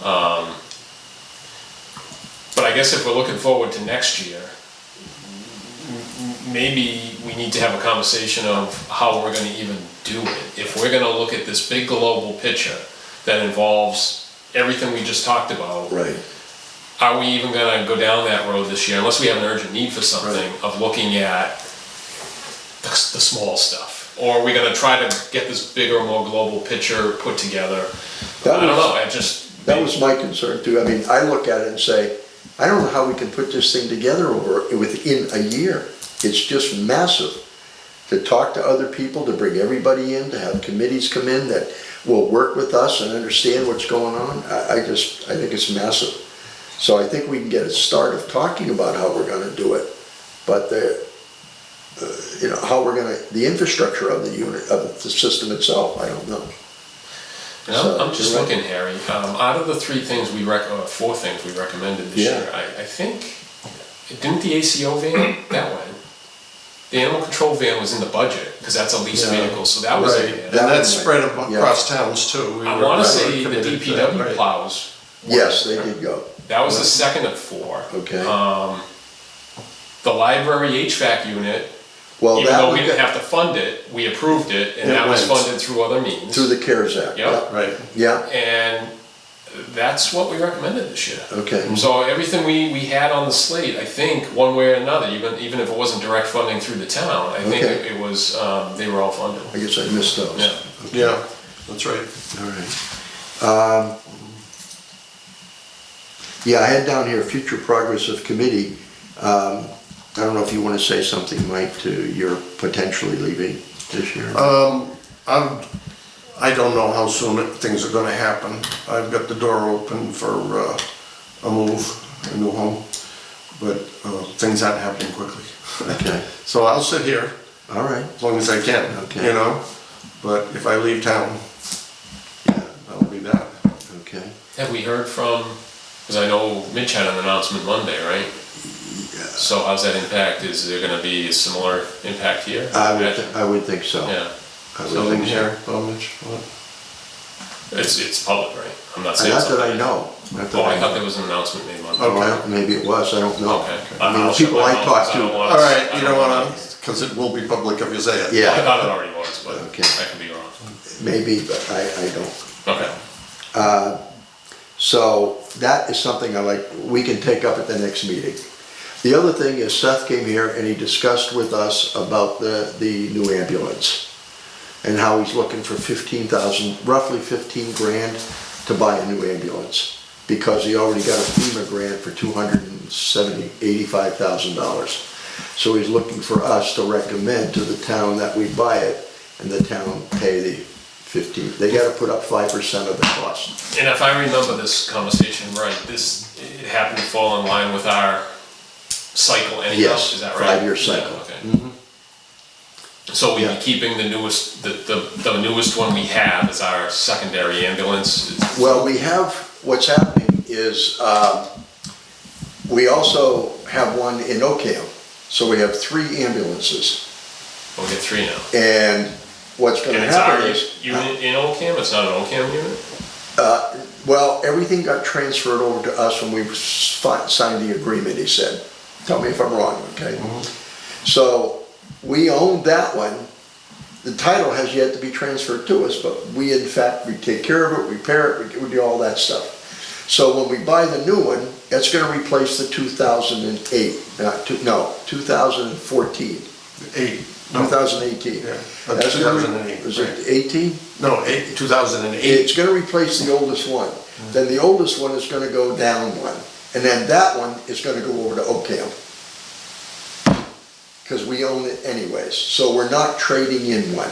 But I guess if we're looking forward to next year, maybe we need to have a conversation of how we're gonna even do it. If we're gonna look at this big global picture that involves everything we just talked about, Right, are we even gonna go down that road this year, unless we have an urgent need for something, of looking at the small stuff? Or are we gonna try to get this bigger, more global picture put together? I don't know, that was my concern too. I mean, I look at it and say, I don't know how we can put this thing together within a year. It's just massive. To talk to other people, to bring everybody in, to have committees come in that will work with us and understand what's going on. I think it's massive. So I think we can get a start of talking about how we're gonna do it. But how we're gonna, the infrastructure of the unit, of the system itself, I don't know. And So, I'm just you're right. looking, Harry, out of the four things we recommended this Yeah. year, I think, didn't the ACO van, that went? The animal control van was in the budget, because that's a leased Yeah. vehicle, so that was Right, in and there. that's one spread went, across towns too. I wanna say the committed to that, DPW right. plows. Yes, they did go. That was the second of four. Okay. The library HVAC unit, Well, even that though we one didn't got have to fund it, we approved it, and It that was went. funded through other means. through the CARES Act. Yep. Right. Yeah, And that's what we recommended this year. okay. So everything we had on the slate, I think, one way or another, even if it wasn't direct funding through the town, I think Okay. it was, they were all funded. I guess I missed those. Yeah. Yeah, that's right. All right. Yeah, I had down here future progress of committee. I don't know if you want to say something, Mike, to your potentially leaving this year. I don't know how soon things are gonna happen. I've got the door open for a move, a new home, but things aren't happening quickly. Okay, So I'll sit here all right. as long as I can, Okay. you know? But if I leave town, yeah, that'll be that. Okay. Have we heard from, because I know Mitch had an announcement Monday, right? So how's that impact? Is there gonna be a similar impact here? I would think so. Yeah, I would So think so. here, Mitch, what? it's public, right? I'm not saying Not that I something. know. Not that Oh, I know. thought there was an announcement made Monday. Okay. Well, maybe it was, I don't know. Okay. I mean, I'll the shut people my I mouth, talked 'cause I don't to, wanna- All right, I you don't don't wanna- wanna, because it will be public if you say it. I yeah, thought it already was, but Okay. I could be wrong. maybe, but I don't. Okay. So that is something we can take up at the next meeting. The other thing is Seth came here and he discussed with us about the new ambulance and how he's looking for 15,000, roughly 15 grand to buy a new ambulance because he already got a FEMA grant for $285,000. So he's looking for us to recommend to the town that we buy it and the town pay the 15. They gotta put up 5% of the cost. And if I remember this conversation right, it happened to fall in line with our cycle anyhow, Yes, is that right? 5-year cycle. Yeah, okay. So we'd Yeah. be keeping the newest one we have as our secondary ambulance? Well, what's happening is, we also have one in Ocam. So we have 3 ambulances. Oh, we get 3 now. And what's And gonna it's our happen is. unit in OCAM, it's not an OCAM unit? Well, everything got transferred over to us when we signed the agreement, he said. Tell me if I'm wrong, okay? So, we own that one. The title has yet to be transferred to us, but we in fact, we take care of it, repair it, we do all that stuff. So when we buy the new one, it's gonna replace the 2008, 2014, 2018. Yeah, That's gonna 2008, Is right. it 18? No, 2008. It's gonna replace the oldest one. Then the oldest one is gonna go down one. And then that one is gonna go over to Ocam. Because we own it anyways. So we're not trading in one.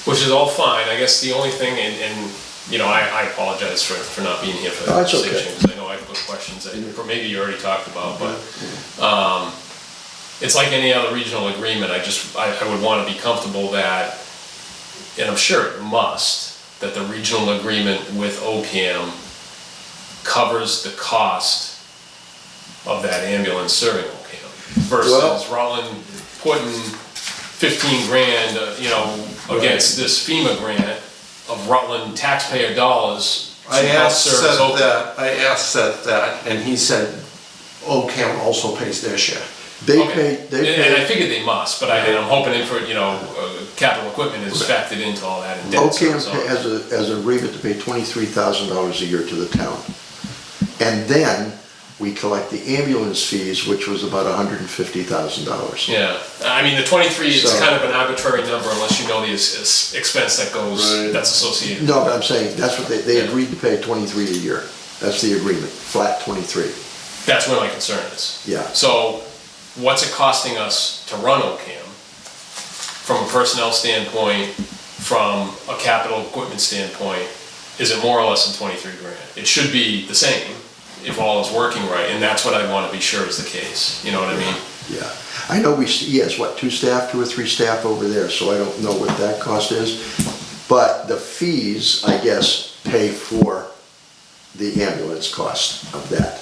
Which is all fine, I guess the only thing, and, you know, I apologize for not being here for No, the that's okay. conversation, because I know I've got questions that maybe you already talked about, but, it's like any other regional agreement, I would wanna be comfortable that, and I'm sure it must, that the regional agreement with OCAM covers the cost of that ambulance serving OCAM. Versus Rutland putting 15 grand, you know, against this FEMA grant of Rutland taxpayer dollars to I help asked service Seth OCAM. that, and he said OCAM also pays their share. They Okay. pay, And I figured they must, but and I'm hoping for, you know, capital equipment is factored into all that. And debt service, OCAM has an agreement to pay $23,000 a year to the town. And then we collect the ambulance fees, which was about $150,000. Yeah, I mean, the 23 is So- kind of an arbitrary number unless you know the expense that goes, Right. that's associated. No, but I'm saying, that's what they Yeah. agreed to pay 23 a year. That's the agreement, flat 23. That's where my concern is. Yeah. So what's it costing us to run OCAM from a personnel standpoint, from a capital equipment standpoint? Is it more or less than 23 grand? It should be the same if all is working right, and that's what I want to be sure is the case, you know what I mean? Yeah, I know he has, what, 2 or 3 staff over there, so I don't know what that cost is. But the fees, I guess, pay for the ambulance cost of that.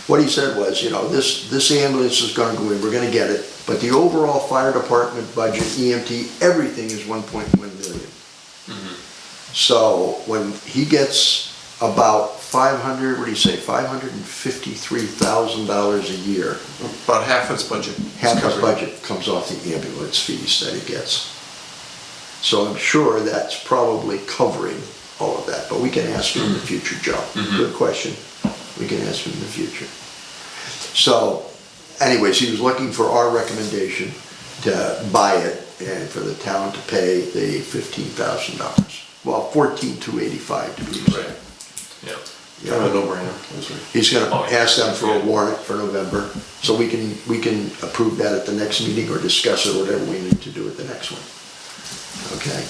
What he said was, you know, this ambulance is gonna go in, we're gonna get it, but the overall fire department budget, EMT, everything is 1.1 million. So when he gets about 500, what do you say, $553,000 a year, About half his budget. is half his covered. budget comes off the ambulance fees that he gets. So I'm sure that's probably covering all of that, but we can ask him in the future, Joe. Good question. We can ask him in the future. So anyways, he was looking for our recommendation to buy it and for the town to pay the $15,000. Well, $14,285 to be exact. Yeah. Kind of a no-brainer. That's right. He's gonna Oh, yeah. ask them for a warrant for November, so we can approve that at the next meeting or discuss it, whatever we need to do at the next one. Okay.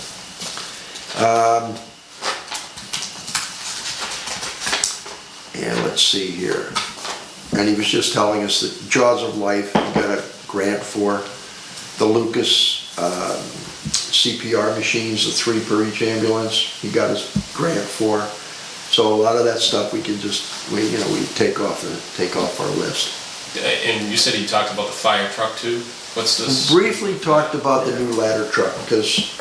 And let's see here. And he was just telling us that Jaws of Life, he got a grant for the Lucas CPR machines, the 3 per each ambulance, he got his grant for. So a lot of that stuff we can just, we take off our list. And you said he talked about the fire truck too? What's this? Briefly talked about the new ladder truck, because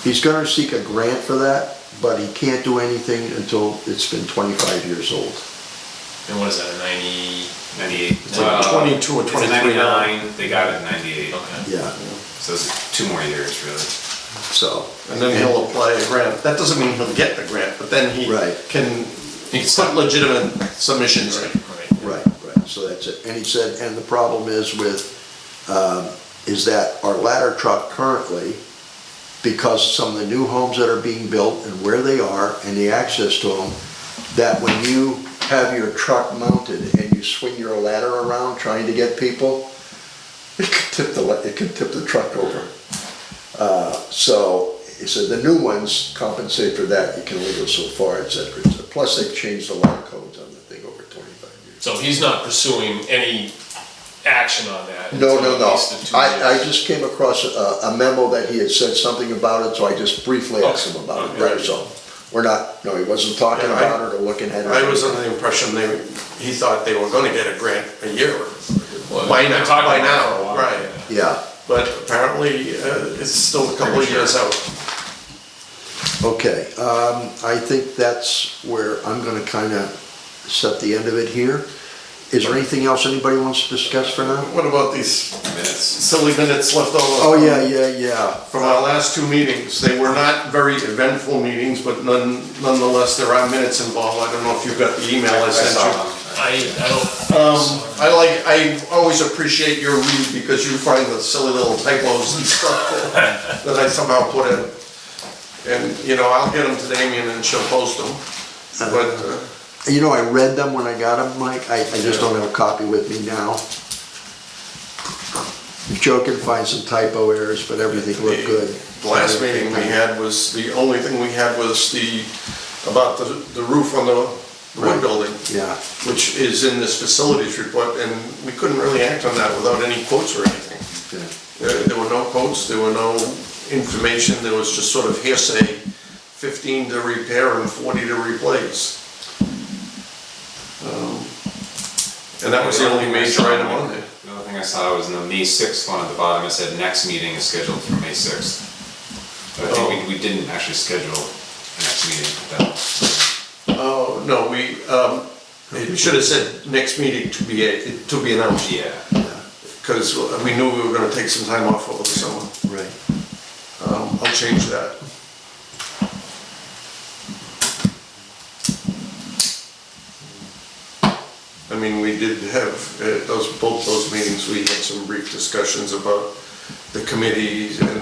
he's gonna seek a grant for that, but he can't do anything until it's been 25 years old. And what is that, a 90? 98. It's like 22 or It's a 23 now. 99, they got it in 98. Okay. Yeah, So it's 2 more years, really. so. And then he'll apply a grant. That doesn't mean he'll get the grant, but then he Right. can He can put start- legitimate submissions in. Right. Right, so that's it. And he said, and the problem is is that our ladder truck currently, because some of the new homes that are being built and where they are and the access to them, that when you have your truck mounted and you swing your ladder around trying to get people, it could tip the truck over. So he said the new ones compensate for that, you can only go so far, et cetera, et cetera. Plus they've changed a lot of codes on the thing over 25 years. So he's not pursuing any action on that? No, until no, at least the 2 I years. just came across a memo that he had said something about it, so I just briefly asked him about it, Okay. right, so. We're not, no, he wasn't talking Yeah, about it or looking at it. I was under the impression he thought they were gonna get a grant a year. Well, By they've been now, talking by about it now, for a while, right. Yeah, but apparently, it's still a couple of years out. Okay, I think that's where I'm gonna kinda set the end of it here. Is there anything else anybody wants to discuss for now? What about these Minutes. silly minutes left over? Oh, yeah. From our last two meetings? They were not very eventful meetings, but nonetheless, there are minutes involved. I don't know if you've got the email I I sent saw you. them. I always appreciate your read because you find the silly little typos and stuff that I somehow put in. And, you know, I'll get them to Damien and she'll post them. But, You know, I read them when I got them, Mike, I just don't have a copy with me now. Joe can find some typo errors, but everything looked good. the last meeting we had was, the only thing we had was about the roof on the wood building, Yeah, which is in this facilities report, and we couldn't really act on that without any quotes or anything. yeah. There were no quotes, there were no information, there was just sort of hearsay, 15 to repair and 40 to replace. And that was the only major item on there. The other thing I saw was in the May 6th one at the bottom, it said next meeting is scheduled for May 6th. But I think we didn't actually schedule the next meeting. Oh, no, it should have said next meeting to be announced. Yeah. Because we knew we were gonna take some time off over the summer. Right. I'll change that. I mean, we did have, both those meetings, we had some brief discussions about the committees and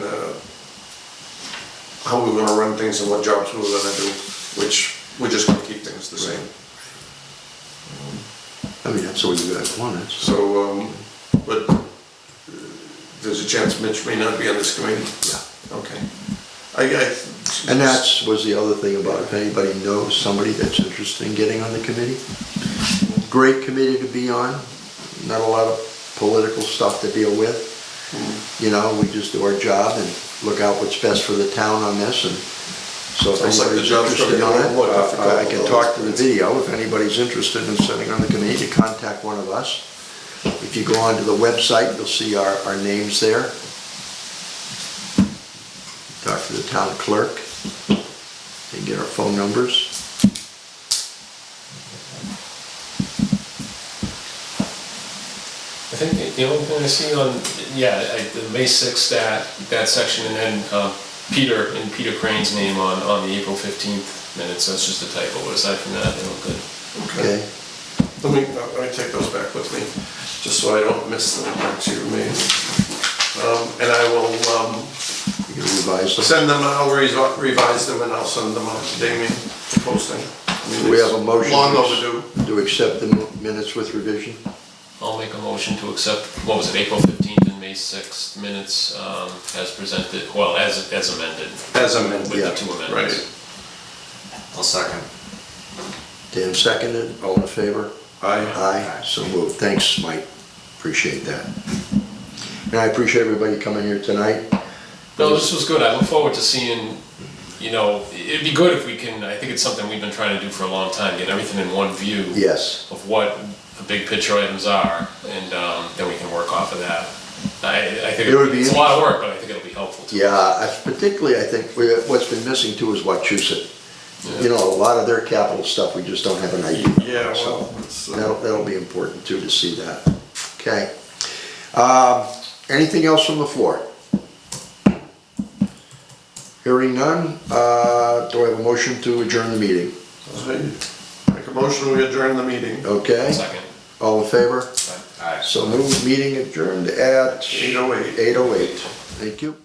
how we were gonna run things and what jobs we were gonna do, which we're just gonna keep things the same. I mean, that's what you guys wanted, so. So, but there's a chance Mitch may not be on this committee? Yeah. Okay. And that was the other thing about if anybody knows somebody that's interested in getting on the committee. Great committee to be on, not a lot of political stuff to deal with. You know, we just do our job and look out what's best for the town on this, and so if Sounds like the anybody's job's interested gonna on be a it, little more difficult I can with talk those to the things. video, if anybody's interested in sitting on the committee, to contact one of us. If you go onto the website, you'll see our names there. Talk to the town clerk and get our phone numbers. I think the only thing I see on, the May 6th, that section, and then Peter Crane's name on the April 15th minutes, that's just a typo, but aside from that, they look good. Okay. Let me take those back with me, just so I don't miss the marks you made. And I will You can revise them. send them, I'll revise them and I'll send them out to Damien for posting. I mean, We have a it's motion long overdue. to accept the minutes with revision. I'll make a motion to accept, what was it, April 15th and May 6th minutes as presented, well, as amended. As amended, With yeah, the two amendments. Right. I'll second. Dan seconded, all in favor? Aye. Aye, so moved. Thanks, Mike. Appreciate that. And I appreciate everybody coming here tonight. No, this was good. I look forward to seeing, you know, it'd be good if we can, I think it's something we've been trying to do for a long time, get everything in one view. Yes. Of what the big picture items are, and then we can work off of that. I think It would be it's a lot of work, but I think it'll be helpful too. Yeah, particularly I think what's been missing too is Wachusett. You know, a lot of their capital stuff, we just don't have an idea. Yeah, So well, it's, that'll be important too, to see that. Okay. Anything else from the floor? Hearing none, do I have a motion to adjourn the meeting? make a motion, we adjourn the meeting. Okay, Second. all in favor? Aye. So moved, meeting adjourned at 8:08. 8:08. Thank you.